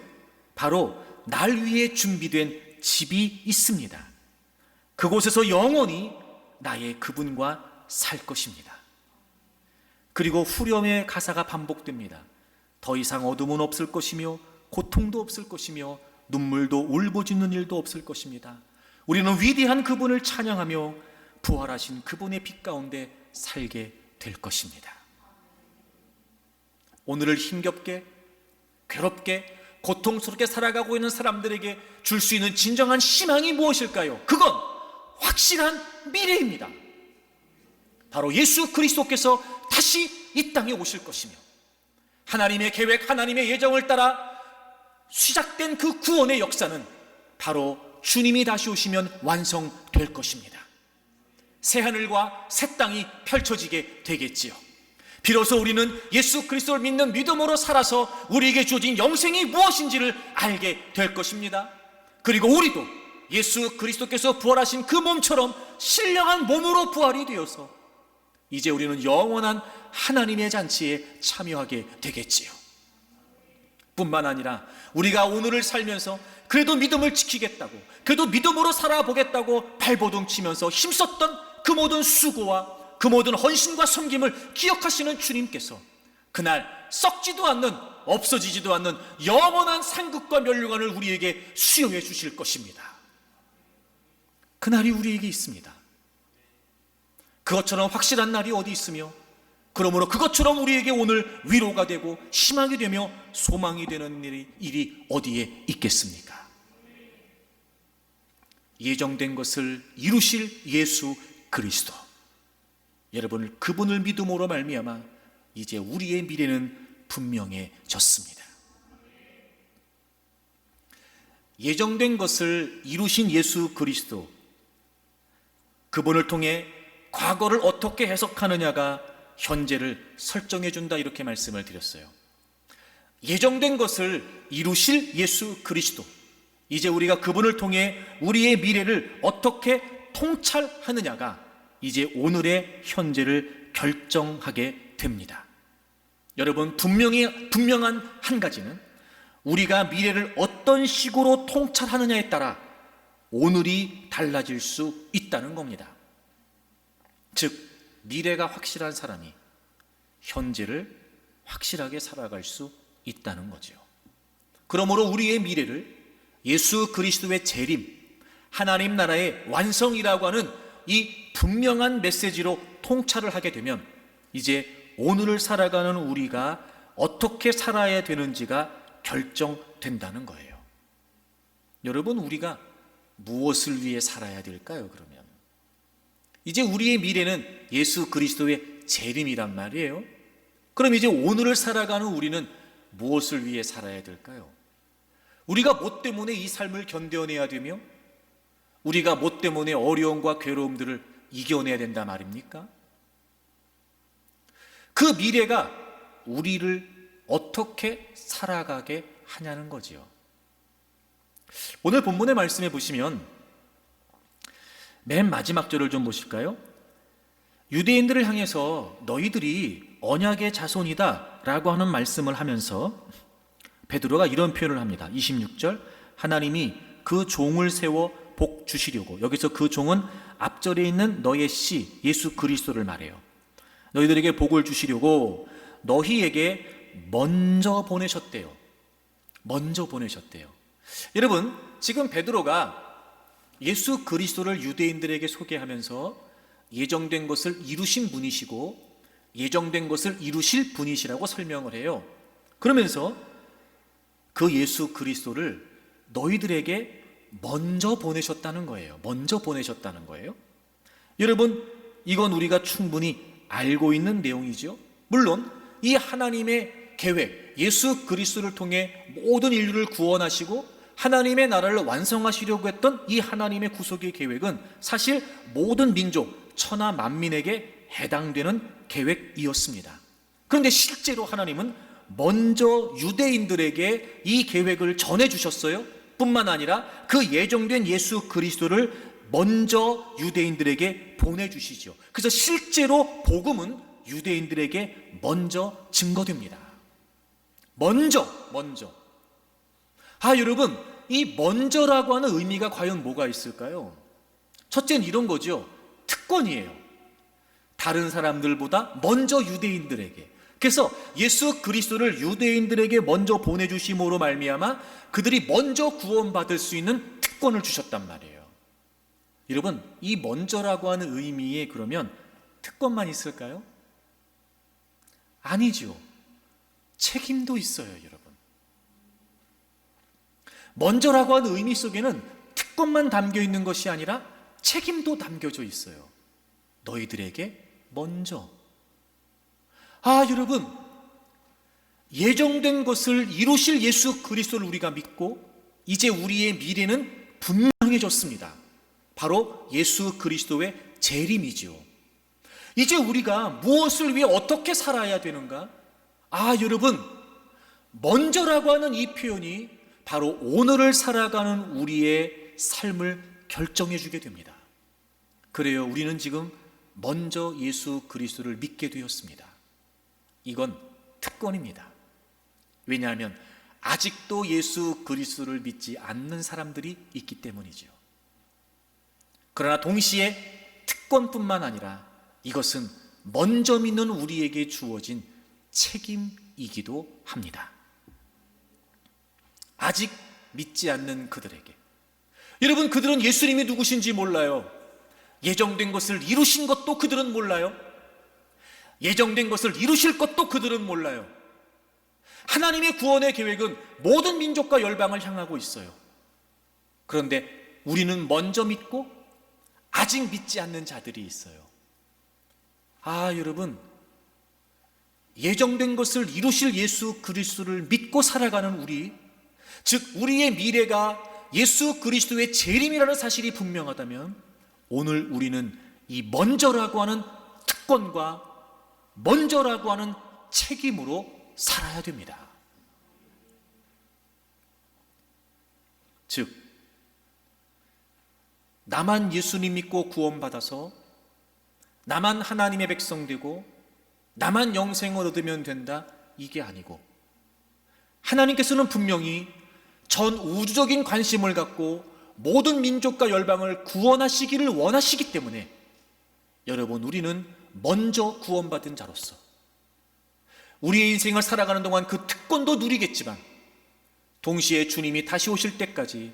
바로 날 위해 준비된 집이 있습니다. 그곳에서 영원히 나의 그분과 살 것입니다. 그리고 후렴의 가사가 반복됩니다. 더 이상 어둠은 없을 것이며 고통도 없을 것이며 눈물도 울부짖는 일도 없을 것입니다. 우리는 위대한 그분을 찬양하며 부활하신 그분의 빛 가운데 살게 될 것입니다. 오늘을 힘겹게, 괴롭게, 고통스럽게 살아가고 있는 사람들에게 줄 수 있는 진정한 희망이 무엇일까요? 그건 확실한 미래입니다. 바로 예수 그리스도께서 다시 이 땅에 오실 것이며 하나님의 계획, 하나님의 예정을 따라 시작된 그 구원의 역사는 바로 주님이 다시 오시면 완성될 것입니다. 새하늘과 새 땅이 펼쳐지게 되겠지요. 비로소 우리는 예수 그리스도를 믿는 믿음으로 살아서 우리에게 주어진 영생이 무엇인지를 알게 될 것입니다. 그리고 우리도 예수 그리스도께서 부활하신 그 몸처럼 신령한 몸으로 부활이 되어서 이제 우리는 영원한 하나님의 잔치에 참여하게 되겠지요. 뿐만 아니라 우리가 오늘을 살면서 그래도 믿음을 지키겠다고, 그래도 믿음으로 살아보겠다고 발버둥 치면서 힘썼던 그 모든 수고와 그 모든 헌신과 섬김을 기억하시는 주님께서 그날 썩지도 않는, 없어지지도 않는 영원한 상급과 면류관을 우리에게 수여해 주실 것입니다. 그날이 우리에게 있습니다. 그것처럼 확실한 날이 어디 있으며, 그러므로 그것처럼 우리에게 오늘 위로가 되고 희망이 되며 소망이 되는 일이 어디에 있겠습니까? 예정된 것을 이루실 예수 그리스도, 여러분, 그분을 믿음으로 말미암아 이제 우리의 미래는 분명해졌습니다. 예정된 것을 이루신 예수 그리스도, 그분을 통해 과거를 어떻게 해석하느냐가 현재를 설정해 준다, 이렇게 말씀을 드렸어요. 예정된 것을 이루실 예수 그리스도, 이제 우리가 그분을 통해 우리의 미래를 어떻게 통찰하느냐가 이제 오늘의 현재를 결정하게 됩니다. 여러분, 분명한 한 가지는 우리가 미래를 어떤 식으로 통찰하느냐에 따라 오늘이 달라질 수 있다는 겁니다. 즉, 미래가 확실한 사람이 현재를 확실하게 살아갈 수 있다는 거죠. 그러므로 우리의 미래를 예수 그리스도의 재림, 하나님 나라의 완성이라고 하는 이 분명한 메시지로 통찰을 하게 되면 이제 오늘을 살아가는 우리가 어떻게 살아야 되는지가 결정된다는 거예요. 여러분, 우리가 무엇을 위해 살아야 될까요? 그러면 이제 우리의 미래는 예수 그리스도의 재림이란 말이에요. 그럼 이제 오늘을 살아가는 우리는 무엇을 위해 살아야 될까요? 우리가 뭐 때문에 이 삶을 견뎌내야 되며 우리가 뭐 때문에 어려움과 괴로움들을 이겨내야 된다 말입니까? 그 미래가 우리를 어떻게 살아가게 하냐는 거지요. 오늘 본문의 말씀에 보시면 맨 마지막 절을 좀 보실까요? 유대인들을 향해서 너희들이 언약의 자손이다 라고 하는 말씀을 하면서 베드로가 이런 표현을 합니다. 26절, 하나님이 그 종을 세워 복 주시려고. 여기서 그 종은 앞절에 있는 너의 씨 예수 그리스도를 말해요. 너희들에게 복을 주시려고 너희에게 먼저 보내셨대요. 먼저 보내셨대요. 여러분, 지금 베드로가 예수 그리스도를 유대인들에게 소개하면서 예정된 것을 이루신 분이시고 예정된 것을 이루실 분이시라고 설명을 해요. 그러면서 그 예수 그리스도를 너희들에게 먼저 보내셨다는 거예요. 먼저 보내셨다는 거예요. 여러분, 이건 우리가 충분히 알고 있는 내용이죠. 물론 이 하나님의 계획, 예수 그리스도를 통해 모든 인류를 구원하시고 하나님의 나라를 완성하시려고 했던 이 하나님의 구속의 계획은 사실 모든 민족, 천하 만민에게 해당되는 계획이었습니다. 그런데 실제로 하나님은 먼저 유대인들에게 이 계획을 전해주셨어요. 뿐만 아니라 그 예정된 예수 그리스도를 먼저 유대인들에게 보내주시죠. 그래서 실제로 복음은 유대인들에게 먼저 증거됩니다. 먼저. 여러분, 이 먼저라고 하는 의미가 과연 뭐가 있을까요? 첫째는 이런 거죠. 특권이에요. 다른 사람들보다 먼저 유대인들에게. 그래서 예수 그리스도를 유대인들에게 먼저 보내주심으로 말미암아 그들이 먼저 구원받을 수 있는 특권을 주셨단 말이에요. 여러분, 이 먼저라고 하는 의미에 그러면 특권만 있을까요? 아니죠. 책임도 있어요, 여러분. 먼저라고 하는 의미 속에는 특권만 담겨 있는 것이 아니라 책임도 담겨져 있어요. 너희들에게 먼저. 여러분, 예정된 것을 이루실 예수 그리스도를 우리가 믿고 이제 우리의 미래는 분명해졌습니다. 바로 예수 그리스도의 재림이죠. 이제 우리가 무엇을 위해 어떻게 살아야 되는가? 여러분, 먼저라고 하는 이 표현이 바로 오늘을 살아가는 우리의 삶을 결정해 주게 됩니다. 그래요, 우리는 지금 먼저 예수 그리스도를 믿게 되었습니다. 이건 특권입니다. 왜냐하면 아직도 예수 그리스도를 믿지 않는 사람들이 있기 때문이죠. 그러나 동시에 특권뿐만 아니라 이것은 먼저 믿는 우리에게 주어진 책임이기도 합니다. 아직 믿지 않는 그들에게. 여러분, 그들은 예수님이 누구신지 몰라요. 예정된 것을 이루신 것도 그들은 몰라요. 예정된 것을 이루실 것도 그들은 몰라요. 하나님의 구원의 계획은 모든 민족과 열방을 향하고 있어요. 그런데 우리는 먼저 믿고 아직 믿지 않는 자들이 있어요. 여러분, 예정된 것을 이루실 예수 그리스도를 믿고 살아가는 우리, 즉 우리의 미래가 예수 그리스도의 재림이라는 사실이 분명하다면 오늘 우리는 이 먼저라고 하는 특권과 먼저라고 하는 책임으로 살아야 됩니다. 즉, 나만 예수님 믿고 구원받아서 나만 하나님의 백성 되고 나만 영생을 얻으면 된다, 이게 아니고 하나님께서는 분명히 전 우주적인 관심을 갖고 모든 민족과 열방을 구원하시기를 원하시기 때문에 여러분, 우리는 먼저 구원받은 자로서 우리의 인생을 살아가는 동안 그 특권도 누리겠지만 동시에 주님이 다시 오실 때까지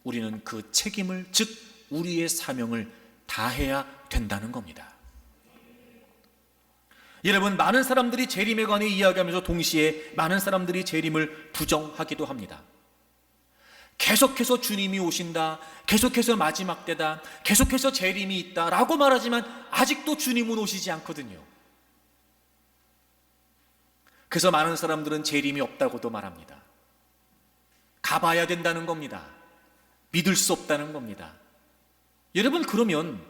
우리는 그 책임을, 즉 우리의 사명을 다해야 된다는 겁니다. 여러분, 많은 사람들이 재림에 관해 이야기하면서 동시에 많은 사람들이 재림을 부정하기도 합니다. 계속해서 주님이 오신다, 계속해서 마지막 때다, 계속해서 재림이 있다 라고 말하지만 아직도 주님은 오시지 않거든요. 그래서 많은 사람들은 재림이 없다고도 말합니다. 가봐야 된다는 겁니다. 믿을 수 없다는 겁니다. 여러분, 그러면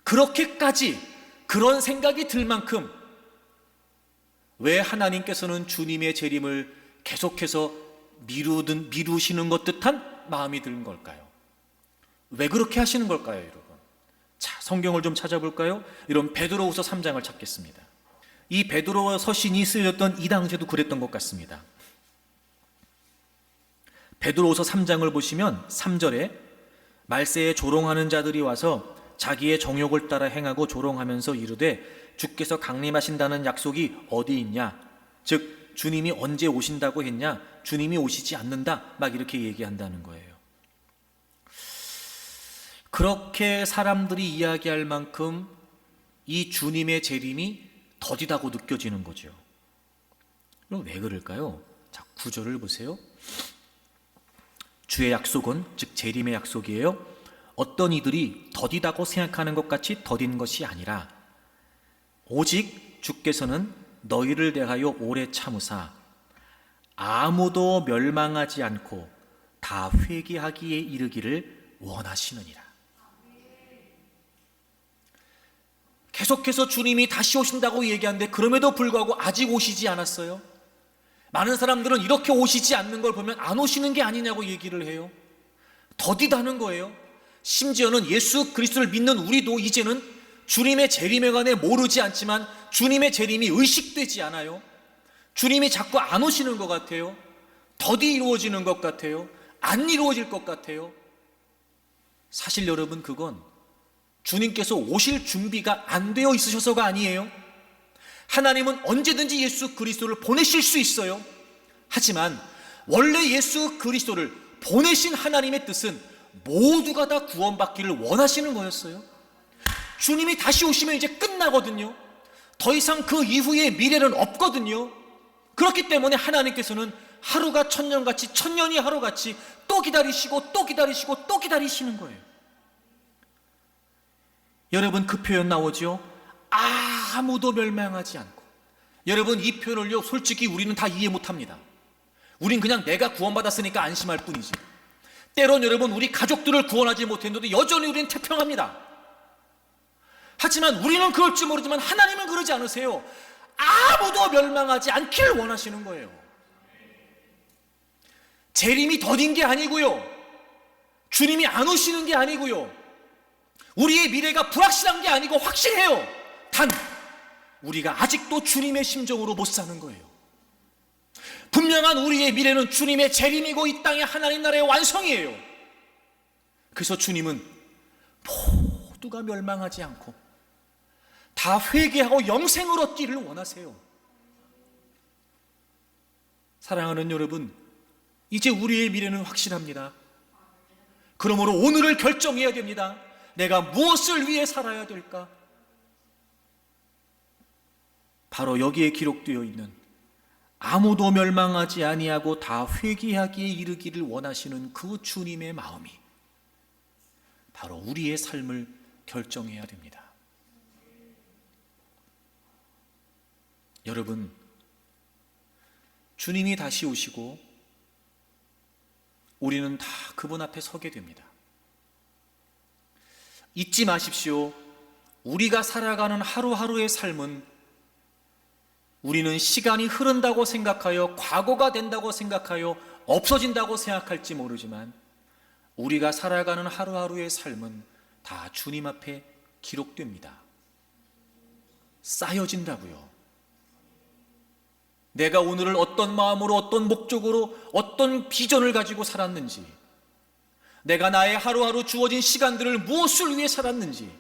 그렇게까지 그런 생각이 들 만큼 왜 하나님께서는 주님의 재림을 계속해서 미루시는 것 듯한 마음이 드는 걸까요? 왜 그렇게 하시는 걸까요, 여러분? 자, 성경을 좀 찾아볼까요? 이런 베드로후서 3장을 찾겠습니다. 이 베드로 서신이 쓰여졌던 이 당시에도 그랬던 것 같습니다. 베드로후서 3장을 보시면 3절에 말세에 조롱하는 자들이 와서 자기의 정욕을 따라 행하고 조롱하면서 이르되 주께서 강림하신다는 약속이 어디 있냐? 즉 주님이 언제 오신다고 했냐? 주님이 오시지 않는다. 막 이렇게 얘기한다는 거예요. 그렇게 사람들이 이야기할 만큼 이 주님의 재림이 더디다고 느껴지는 거죠. 그럼 왜 그럴까요? 자, 9절을 보세요. 주의 약속은, 즉 재림의 약속이에요. 어떤 이들이 더디다고 생각하는 것 같이 더딘 것이 아니라 오직 주께서는 너희를 대하여 오래 참으사 아무도 멸망하지 않고 다 회개하기에 이르기를 원하시느니라. 계속해서 주님이 다시 오신다고 얘기하는데 그럼에도 불구하고 아직 오시지 않았어요. 많은 사람들은 이렇게 오시지 않는 걸 보면 안 오시는 게 아니냐고 얘기를 해요. 더디다는 거예요. 심지어는 예수 그리스도를 믿는 우리도 이제는 주님의 재림에 관해 모르지 않지만 주님의 재림이 의식되지 않아요. 주님이 자꾸 안 오시는 것 같아요. 더디 이루어지는 것 같아요. 안 이루어질 것 같아요. 사실 여러분, 그건 주님께서 오실 준비가 안 되어 있으셔서가 아니에요. 하나님은 언제든지 예수 그리스도를 보내실 수 있어요. 하지만 원래 예수 그리스도를 보내신 하나님의 뜻은 모두가 다 구원받기를 원하시는 거였어요. 주님이 다시 오시면 이제 끝나거든요. 더 이상 그 이후의 미래는 없거든요. 그렇기 때문에 하나님께서는 하루가 천년같이, 천년이 하루같이 또 기다리시고 또 기다리시고 또 기다리시는 거예요. 여러분, 그 표현 나오죠? 아무도 멸망하지 않고. 여러분, 이 표현을요, 솔직히 우리는 다 이해 못합니다. 우린 그냥 내가 구원받았으니까 안심할 뿐이지. 때론 여러분, 우리 가족들을 구원하지 못했는데도 여전히 우리는 태평합니다. 하지만 우리는 그럴지 모르지만 하나님은 그러지 않으세요. 아무도 멸망하지 않기를 원하시는 거예요. 재림이 더딘 게 아니고요, 주님이 안 오시는 게 아니고요, 우리의 미래가 불확실한 게 아니고 확실해요. 단 우리가 아직도 주님의 심정으로 못 사는 거예요. 분명한 우리의 미래는 주님의 재림이고 이 땅의 하나님 나라의 완성이에요. 그래서 주님은 모두가 멸망하지 않고 다 회개하고 영생을 얻기를 원하세요. 사랑하는 여러분, 이제 우리의 미래는 확실합니다. 그러므로 오늘을 결정해야 됩니다. 내가 무엇을 위해 살아야 될까? 바로 여기에 기록되어 있는 아무도 멸망하지 아니하고 다 회개하기에 이르기를 원하시는 그 주님의 마음이 바로 우리의 삶을 결정해야 됩니다. 여러분, 주님이 다시 오시고 우리는 다 그분 앞에 서게 됩니다. 잊지 마십시오. 우리가 살아가는 하루하루의 삶은 우리는 시간이 흐른다고 생각하여, 과거가 된다고 생각하여 없어진다고 생각할지 모르지만 우리가 살아가는 하루하루의 삶은 다 주님 앞에 기록됩니다. 쌓여진다고요. 내가 오늘을 어떤 마음으로, 어떤 목적으로, 어떤 비전을 가지고 살았는지, 내가 나의 하루하루 주어진 시간들을 무엇을 위해 살았는지,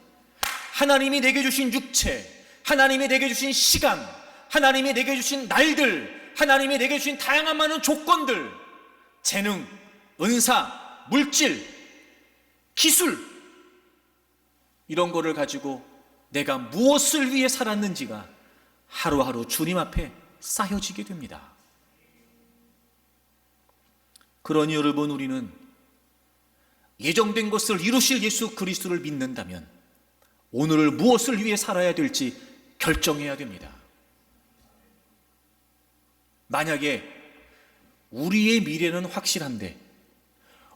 하나님이 내게 주신 육체, 하나님이 내게 주신 시간, 하나님이 내게 주신 날들, 하나님이 내게 주신 다양한 많은 조건들, 재능, 은사, 물질, 기술, 이런 거를 가지고 내가 무엇을 위해 살았는지가 하루하루 주님 앞에 쌓여지게 됩니다. 그러니 여러분, 우리는 예정된 것을 이루실 예수 그리스도를 믿는다면 오늘을 무엇을 위해 살아야 될지 결정해야 됩니다. 만약에 우리의 미래는 확실한데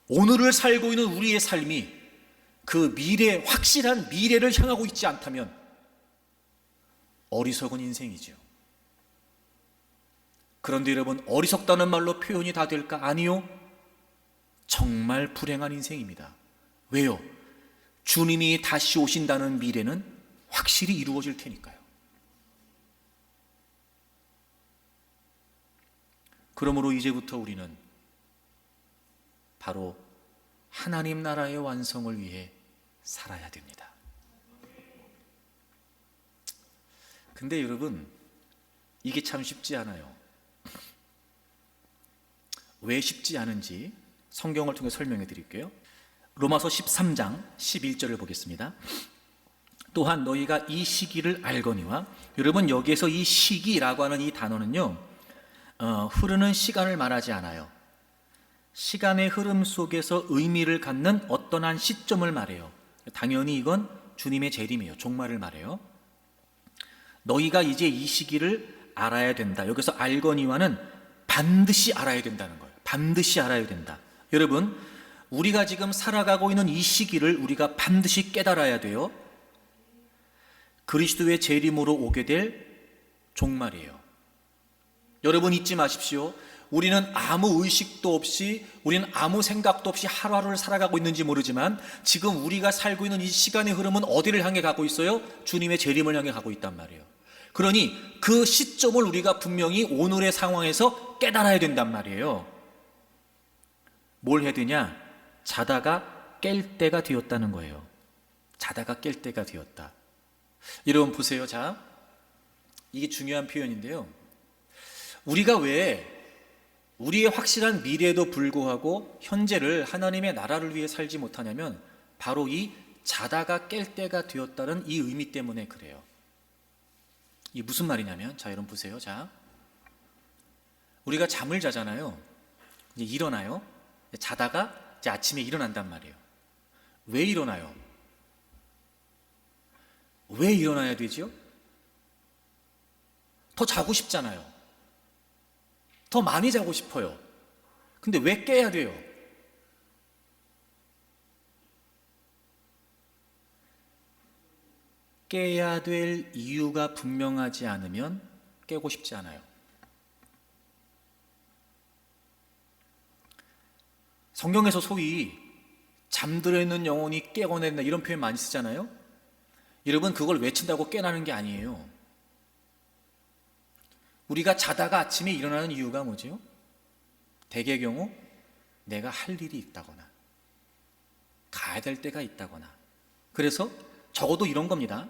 오늘을 살고 있는 우리의 삶이 그 확실한 미래를 향하고 있지 않다면 어리석은 인생이죠. 그런데 여러분, 어리석다는 말로 표현이 다 될까? 아니요. 정말 불행한 인생입니다. 왜요? 주님이 다시 오신다는 미래는 확실히 이루어질 테니까요. 그러므로 이제부터 우리는 바로 하나님 나라의 완성을 위해 살아야 됩니다. 근데 여러분, 이게 참 쉽지 않아요. 왜 쉽지 않은지 성경을 통해 설명해 드릴게요. 로마서 13장 11절을 보겠습니다. 또한 너희가 이 시기를 알거니와, 여러분 여기에서 이 시기라고 하는 이 단어는요, 흐르는 시간을 말하지 않아요. 시간의 흐름 속에서 의미를 갖는 어떤 한 시점을 말해요. 당연히 이건 주님의 재림이에요. 종말을 말해요. 너희가 이제 이 시기를 알아야 된다. 여기서 알거니와는 반드시 알아야 된다는 거예요. 반드시 알아야 된다. 여러분, 우리가 지금 살아가고 있는 이 시기를 우리가 반드시 깨달아야 돼요. 그리스도의 재림으로 오게 될 종말이에요. 여러분 잊지 마십시오. 우리는 아무 의식도 없이, 우리는 아무 생각도 없이 하루하루를 살아가고 있는지 모르지만 지금 우리가 살고 있는 이 시간의 흐름은 어디를 향해 가고 있어요? 주님의 재림을 향해 가고 있단 말이에요. 그러니 그 시점을 우리가 분명히 오늘의 상황에서 깨달아야 된단 말이에요. 뭘 해야 되냐? 자다가 깰 때가 되었다는 거예요. 자다가 깰 때가 되었다. 여러분 보세요. 자, 이게 중요한 표현인데요. 우리가 왜 우리의 확실한 미래에도 불구하고 현재를 하나님의 나라를 위해 살지 못하냐면 바로 이 자다가 깰 때가 되었다는 이 의미 때문에 그래요. 이게 무슨 말이냐면, 자 여러분 보세요. 자, 우리가 잠을 자잖아요. 이제 일어나요. 자다가 이제 아침에 일어난단 말이에요. 왜 일어나요? 왜 일어나야 되죠? 더 자고 싶잖아요. 더 많이 자고 싶어요. 근데 왜 깨야 돼요? 깨야 될 이유가 분명하지 않으면 깨고 싶지 않아요. 성경에서 소위 잠들어 있는 영혼이 깨어낸다 이런 표현 많이 쓰잖아요. 여러분 그걸 외친다고 깨나는 게 아니에요. 우리가 자다가 아침에 일어나는 이유가 뭐죠? 대개의 경우 내가 할 일이 있다거나 가야 될 때가 있다거나, 그래서 적어도 이런 겁니다.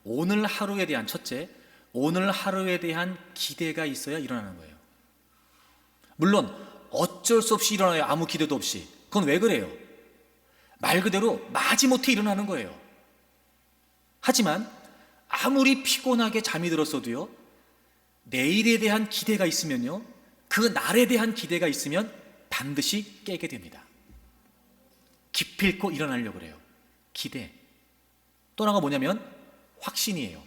오늘 하루에 대한, 첫째, 오늘 하루에 대한 기대가 있어야 일어나는 거예요. 물론 어쩔 수 없이 일어나요. 아무 기대도 없이. 그건 왜 그래요? 말 그대로 마지못해 일어나는 거예요. 하지만 아무리 피곤하게 잠이 들었어도요, 내일에 대한 기대가 있으면요, 그 날에 대한 기대가 있으면 반드시 깨게 됩니다. 기필코 일어나려고 그래요. 기대. 또 하나가 뭐냐면 확신이에요.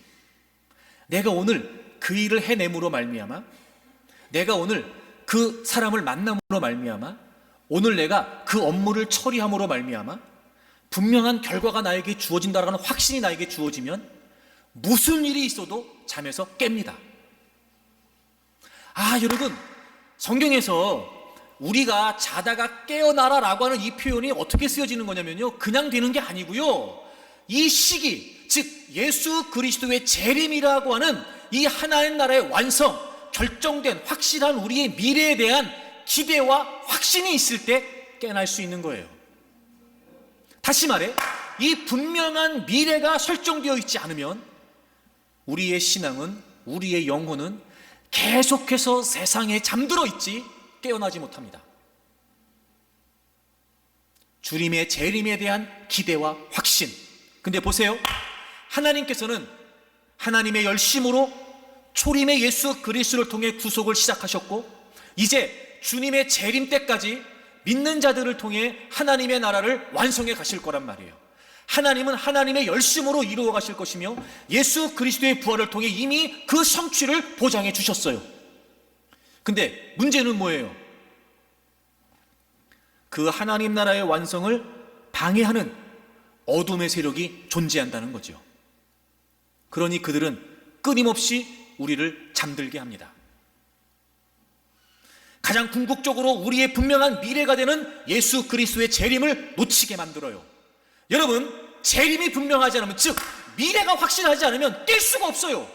내가 오늘 그 일을 해냄으로 말미암아, 내가 오늘 그 사람을 만남으로 말미암아, 오늘 내가 그 업무를 처리함으로 말미암아 분명한 결과가 나에게 주어진다라는 확신이 나에게 주어지면 무슨 일이 있어도 잠에서 깹니다. 여러분, 성경에서 우리가 자다가 깨어나라라고 하는 이 표현이 어떻게 쓰여지는 거냐면요, 그냥 되는 게 아니고요, 이 시기, 즉 예수 그리스도의 재림이라고 하는 이 하나님 나라의 완성, 결정된 확실한 우리의 미래에 대한 기대와 확신이 있을 때 깨어날 수 있는 거예요. 다시 말해, 이 분명한 미래가 설정되어 있지 않으면 우리의 신앙은, 우리의 영혼은 계속해서 세상에 잠들어 있지 깨어나지 못합니다. 주님의 재림에 대한 기대와 확신, 근데 보세요. 하나님께서는 하나님의 열심으로 초림의 예수 그리스도를 통해 구속을 시작하셨고, 이제 주님의 재림 때까지 믿는 자들을 통해 하나님의 나라를 완성해 가실 거란 말이에요. 하나님은 하나님의 열심으로 이루어 가실 것이며, 예수 그리스도의 부활을 통해 이미 그 성취를 보장해 주셨어요. 근데 문제는 뭐예요? 그 하나님 나라의 완성을 방해하는 어둠의 세력이 존재한다는 거죠. 그러니 그들은 끊임없이 우리를 잠들게 합니다. 가장 궁극적으로 우리의 분명한 미래가 되는 예수 그리스도의 재림을 놓치게 만들어요. 여러분, 재림이 분명하지 않으면, 즉 미래가 확실하지 않으면 뛸 수가 없어요.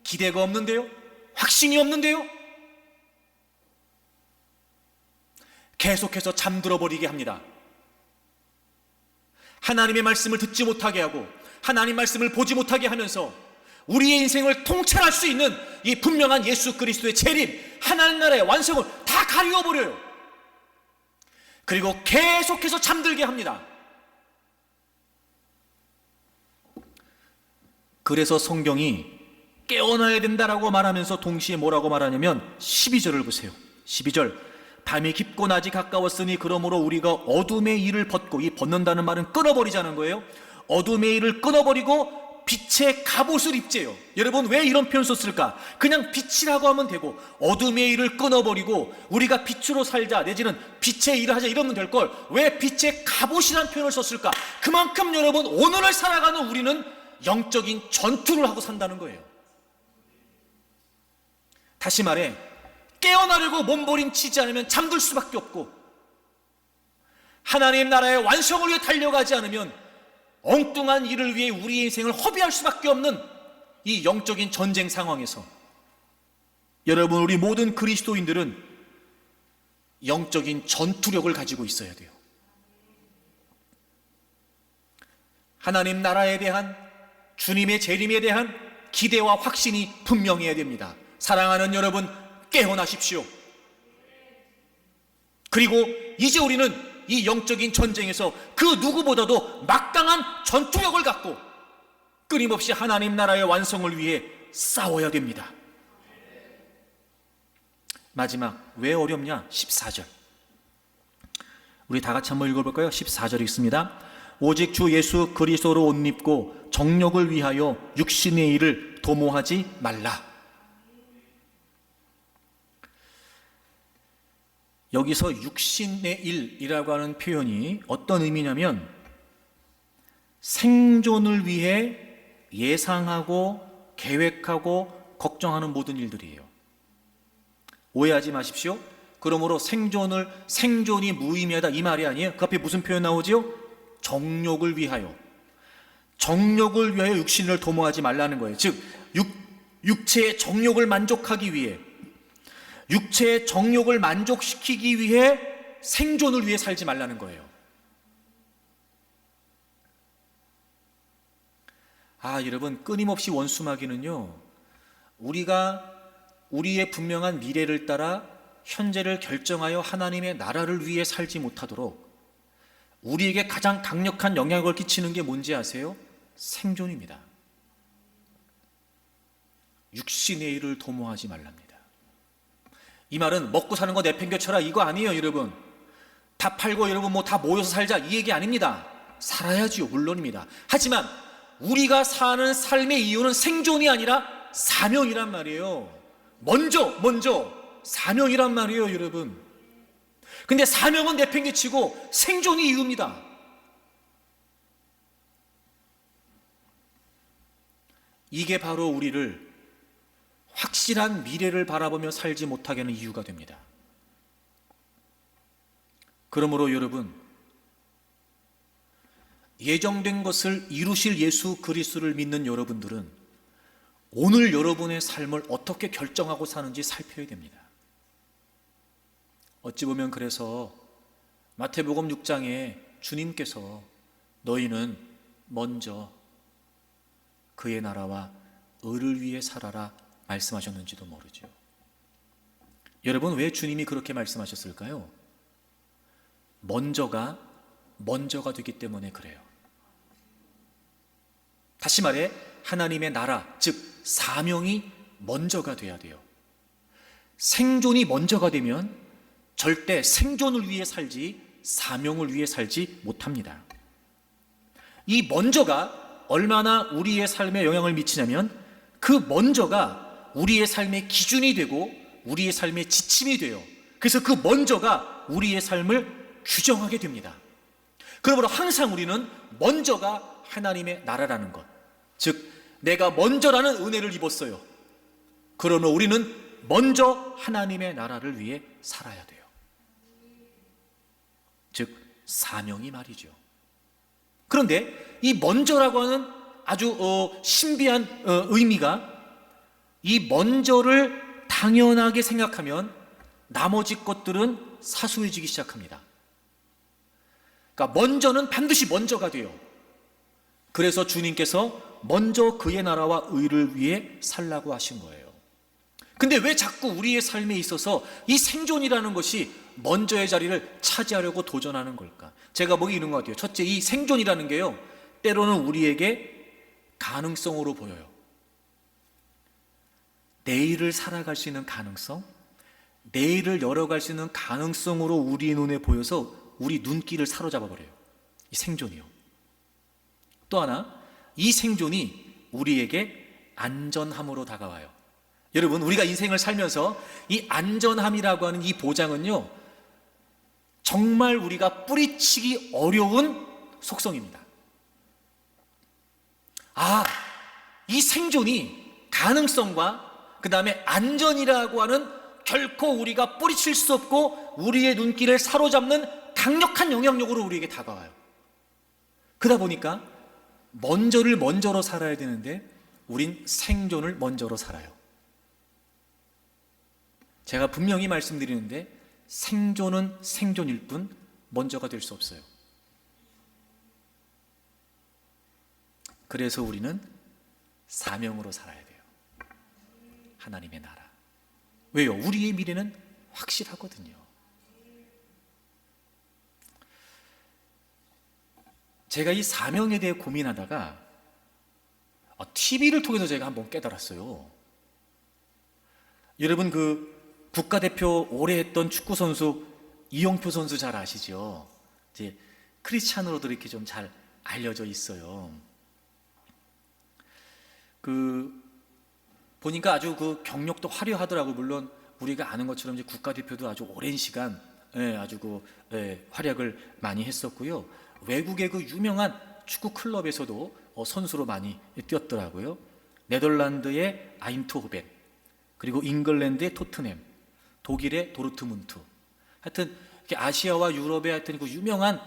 기대가 없는데요? 확신이 없는데요? 계속해서 잠들어 버리게 합니다. 하나님의 말씀을 듣지 못하게 하고 하나님 말씀을 보지 못하게 하면서 우리의 인생을 통찰할 수 있는 이 분명한 예수 그리스도의 재림, 하나님 나라의 완성을 다 가리워버려요. 그리고 계속해서 잠들게 합니다. 그래서 성경이 깨어나야 된다라고 말하면서 동시에 뭐라고 말하냐면 12절을 보세요. 12절, 밤이 깊고 낮이 가까웠으니 그러므로 우리가 어둠의 일을 벗고, 이 벗는다는 말은 끊어버리자는 거예요. 어둠의 일을 끊어버리고 빛의 갑옷을 입재요. 여러분, 왜 이런 표현 썼을까? 그냥 빛이라고 하면 되고, 어둠의 일을 끊어버리고 우리가 빛으로 살자, 내지는 빛의 일을 하자 이러면 될걸 왜 빛의 갑옷이라는 표현을 썼을까? 그만큼 여러분, 오늘을 살아가는 우리는 영적인 전투를 하고 산다는 거예요. 다시 말해, 깨어나려고 몸부림치지 않으면 잠들 수밖에 없고, 하나님 나라의 완성을 위해 달려가지 않으면 엉뚱한 일을 위해 우리의 인생을 허비할 수밖에 없는 이 영적인 전쟁 상황에서, 여러분, 우리 모든 그리스도인들은 영적인 전투력을 가지고 있어야 돼요. 하나님 나라에 대한, 주님의 재림에 대한 기대와 확신이 분명해야 됩니다. 사랑하는 여러분, 깨어나십시오. 그리고 이제 우리는 이 영적인 전쟁에서 그 누구보다도 막강한 전투력을 갖고 끊임없이 하나님 나라의 완성을 위해 싸워야 됩니다. 마지막, 왜 어렵냐? 14절. 우리 다 같이 한번 읽어볼까요? 14절 읽습니다. 오직 주 예수 그리스도로 옷 입고 정욕을 위하여 육신의 일을 도모하지 말라. 여기서 육신의 일이라고 하는 표현이 어떤 의미냐면, 생존을 위해 예상하고 계획하고 걱정하는 모든 일들이에요. 오해하지 마십시오. 그러므로 생존이 무의미하다 이 말이 아니에요. 그 앞에 무슨 표현 나오지요? 정욕을 위하여. 정욕을 위하여 육신을 도모하지 말라는 거예요. 즉 육체의 정욕을 만족하기 위해, 육체의 정욕을 만족시키기 위해 생존을 위해 살지 말라는 거예요. 여러분, 끊임없이 원수마귀는요, 우리가 우리의 분명한 미래를 따라 현재를 결정하여 하나님의 나라를 위해 살지 못하도록 우리에게 가장 강력한 영향을 끼치는 게 뭔지 아세요? 생존입니다. 육신의 일을 도모하지 말랍니다. 이 말은 먹고 사는 거 내팽겨쳐라 이거 아니에요, 여러분. 다 팔고 여러분 다 모여서 살자 이 얘기 아닙니다. 살아야지요, 물론입니다. 하지만 우리가 사는 삶의 이유는 생존이 아니라 사명이란 말이에요. 먼저 사명이란 말이에요, 여러분. 근데 사명은 내팽개치고 생존이 이유입니다. 이게 바로 우리를 확실한 미래를 바라보며 살지 못하게 하는 이유가 됩니다. 그러므로 여러분, 예정된 것을 이루실 예수 그리스도를 믿는 여러분들은 오늘 여러분의 삶을 어떻게 결정하고 사는지 살펴야 됩니다. 어찌 보면 그래서 마태복음 6장에 주님께서 너희는 먼저 그의 나라와 의를 위해 살아라 말씀하셨는지도 모르죠. 여러분, 왜 주님이 그렇게 말씀하셨을까요? 먼저가 되기 때문에 그래요. 다시 말해 하나님의 나라, 즉 사명이 먼저가 돼야 돼요. 생존이 먼저가 되면 절대 생존을 위해 살지 사명을 위해 살지 못합니다. 이 먼저가 얼마나 우리의 삶에 영향을 미치냐면 그 먼저가 우리의 삶의 기준이 되고 우리의 삶의 지침이 돼요. 그래서 그 먼저가 우리의 삶을 규정하게 됩니다. 그러므로 항상 우리는 먼저가 하나님의 나라라는 것, 즉 내가 먼저라는 은혜를 입었어요. 그러므로 우리는 먼저 하나님의 나라를 위해 살아야 돼요. 즉 사명이 말이죠. 그런데 이 먼저라고 하는 아주 신비한 의미가, 이 먼저를 당연하게 생각하면 나머지 것들은 사소해지기 시작합니다. 그러니까 먼저는 반드시 먼저가 돼요. 그래서 주님께서 먼저 그의 나라와 의를 위해 살라고 하신 거예요. 근데 왜 자꾸 우리의 삶에 있어서 이 생존이라는 것이 먼저의 자리를 차지하려고 도전하는 걸까? 제가 보기 이런 것 같아요. 첫째, 이 생존이라는 게요, 때로는 우리에게 가능성으로 보여요. 내일을 살아갈 수 있는 가능성, 내일을 열어갈 수 있는 가능성으로 우리 눈에 보여서 우리 눈길을 사로잡아 버려요. 이 생존이요. 또 하나, 이 생존이 우리에게 안전함으로 다가와요. 여러분, 우리가 인생을 살면서 이 안전함이라고 하는 이 보장은요, 정말 우리가 뿌리치기 어려운 속성입니다. 이 생존이 가능성과 그 다음에 안전이라고 하는 결코 우리가 뿌리칠 수 없고 우리의 눈길을 사로잡는 강력한 영향력으로 우리에게 다가와요. 그러다 보니까 먼저를 먼저로 살아야 되는데 우린 생존을 먼저로 살아요. 제가 분명히 말씀드리는데 생존은 생존일 뿐 먼저가 될 수 없어요. 그래서 우리는 사명으로 살아야 돼요. 하나님의 나라. 왜요? 우리의 미래는 확실하거든요. 제가 이 사명에 대해 고민하다가 TV를 통해서 제가 한번 깨달았어요. 여러분, 그 국가대표 오래 했던 축구 선수 이영표 선수 잘 아시죠? 이제 크리스찬으로도 이렇게 좀 잘 알려져 있어요. 보니까 아주 그 경력도 화려하더라고요. 물론 우리가 아는 것처럼 이제 국가대표도 아주 오랜 시간 아주 활약을 많이 했었고요. 외국의 그 유명한 축구 클럽에서도 선수로 많이 뛰었더라고요. 네덜란드의 아임트호벤, 그리고 잉글랜드의 토트넘, 독일의 도르트문트. 하여튼 아시아와 유럽의 하여튼 그 유명한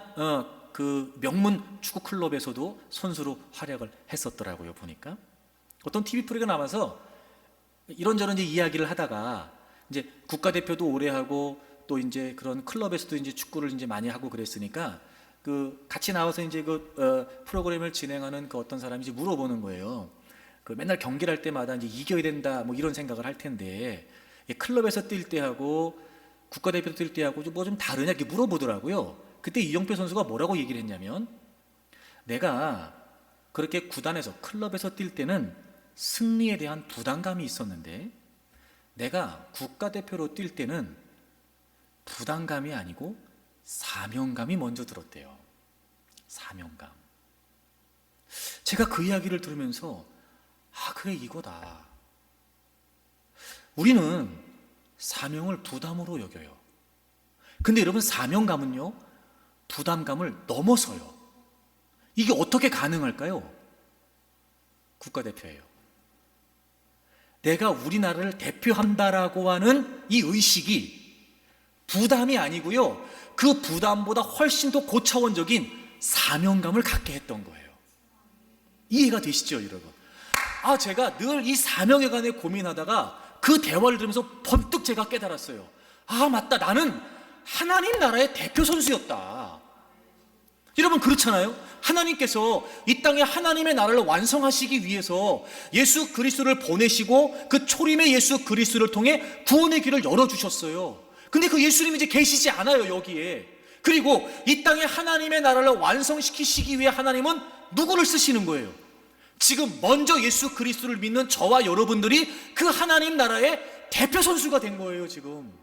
그 명문 축구 클럽에서도 선수로 활약을 했었더라고요. 보니까 어떤 TV 프로그램 나와서 이런저런 이제 이야기를 하다가 이제 국가대표도 오래 하고 또 이제 그런 클럽에서도 이제 축구를 이제 많이 하고 그랬으니까 그 같이 나와서 이제 그 프로그램을 진행하는 그 어떤 사람이 이제 물어보는 거예요. 그 맨날 경기를 할 때마다 이제 이겨야 된다 뭐 이런 생각을 할 텐데 클럽에서 뛸 때하고 국가대표 뛸 때하고 뭐 좀 다르냐 이렇게 물어보더라고요. 그때 이영표 선수가 뭐라고 얘기를 했냐면, 내가 그렇게 구단에서 클럽에서 뛸 때는 승리에 대한 부담감이 있었는데 내가 국가대표로 뛸 때는 부담감이 아니고 사명감이 먼저 들었대요. 사명감. 제가 그 이야기를 들으면서 그래, 이거다. 우리는 사명을 부담으로 여겨요. 근데 여러분, 사명감은요, 부담감을 넘어서요. 이게 어떻게 가능할까요? 국가대표예요. 내가 우리나라를 대표한다라고 하는 이 의식이 부담이 아니고요, 그 부담보다 훨씬 더 고차원적인 사명감을 갖게 했던 거예요. 이해가 되시죠, 여러분? 제가 늘 이 사명에 관해 고민하다가 그 대화를 들으면서 번뜩 제가 깨달았어요. 맞다, 나는 하나님 나라의 대표 선수였다. 여러분, 그렇잖아요? 하나님께서 이 땅에 하나님의 나라를 완성하시기 위해서 예수 그리스도를 보내시고 그 초림의 예수 그리스도를 통해 구원의 길을 열어주셨어요. 근데 그 예수님이 이제 계시지 않아요, 여기에. 그리고 이 땅에 하나님의 나라를 완성시키시기 위해 하나님은 누구를 쓰시는 거예요? 지금 먼저 예수 그리스도를 믿는 저와 여러분들이 그 하나님 나라의 대표 선수가 된 거예요, 지금.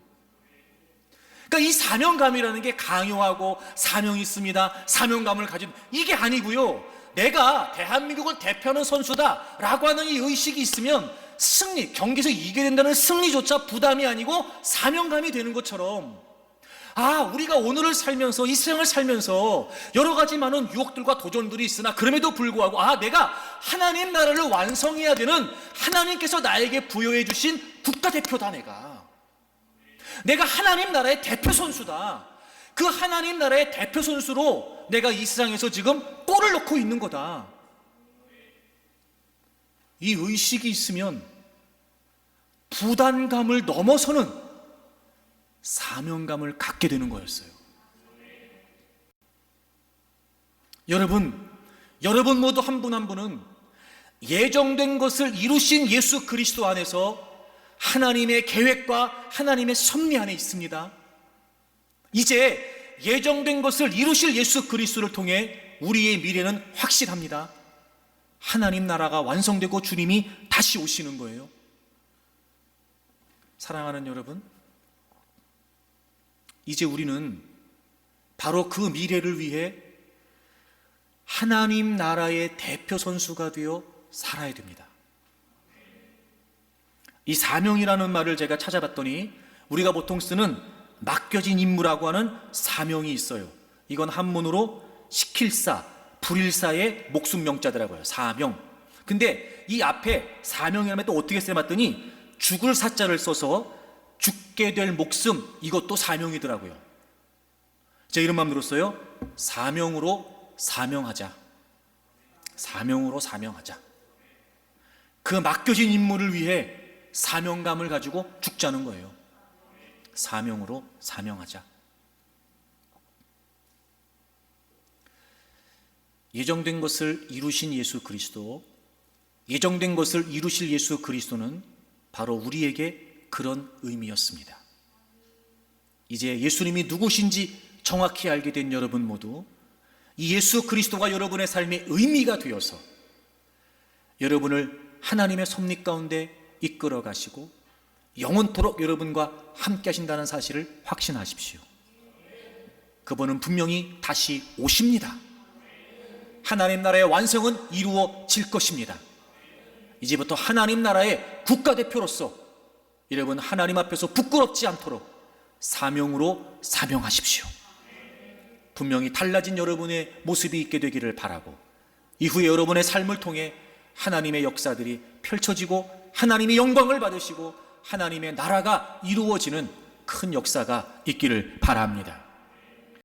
그러니까 이 사명감이라는 게 강요하고 사명이 있습니다, 사명감을 가진, 이게 아니고요. 내가 대한민국을 대표하는 선수다라고 하는 이 의식이 있으면 승리, 경기에서 이기게 된다는 승리조차 부담이 아니고 사명감이 되는 것처럼, 우리가 오늘을 살면서, 이 세상을 살면서 여러 가지 많은 유혹들과 도전들이 있으나 그럼에도 불구하고 내가 하나님 나라를 완성해야 되는, 하나님께서 나에게 부여해 주신 국가대표다. 내가 하나님 나라의 대표 선수다. 그 하나님 나라의 대표 선수로 내가 이 세상에서 지금 골을 넣고 있는 거다. 이 의식이 있으면 부담감을 넘어서는 사명감을 갖게 되는 거였어요. 여러분 모두 한 분 한 분은 예정된 것을 이루신 예수 그리스도 안에서 하나님의 계획과 하나님의 섭리 안에 있습니다. 이제 예정된 것을 이루실 예수 그리스도를 통해 우리의 미래는 확실합니다. 하나님 나라가 완성되고 주님이 다시 오시는 거예요. 사랑하는 여러분, 이제 우리는 바로 그 미래를 위해 하나님 나라의 대표 선수가 되어 살아야 됩니다. 이 사명이라는 말을 제가 찾아봤더니 우리가 보통 쓰는 맡겨진 임무라고 하는 사명이 있어요. 이건 한문으로 시킬사, 불일사의 목숨 명자더라고요. 사명. 근데 이 앞에 사명이라면 또 어떻게 써봤더니 죽을 사자를 써서 죽게 될 목숨, 이것도 사명이더라고요. 제 이런 마음 들었어요. 사명으로 사명하자. 사명으로 사명하자. 그 맡겨진 임무를 위해 사명감을 가지고 죽자는 거예요. 사명으로 사명하자. 예정된 것을 이루신 예수 그리스도, 예정된 것을 이루실 예수 그리스도는 바로 우리에게 그런 의미였습니다. 이제 예수님이 누구신지 정확히 알게 된 여러분 모두 이 예수 그리스도가 여러분의 삶의 의미가 되어서 여러분을 하나님의 섭리 가운데 이끌어 가시고 영원토록 여러분과 함께 하신다는 사실을 확신하십시오. 그분은 분명히 다시 오십니다. 하나님 나라의 완성은 이루어질 것입니다. 이제부터 하나님 나라의 국가대표로서 여러분 하나님 앞에서 부끄럽지 않도록 사명으로 사명하십시오. 분명히 달라진 여러분의 모습이 있게 되기를 바라고, 이후에 여러분의 삶을 통해 하나님의 역사들이 펼쳐지고 하나님이 영광을 받으시고 하나님의 나라가 이루어지는 큰 역사가 있기를 바랍니다.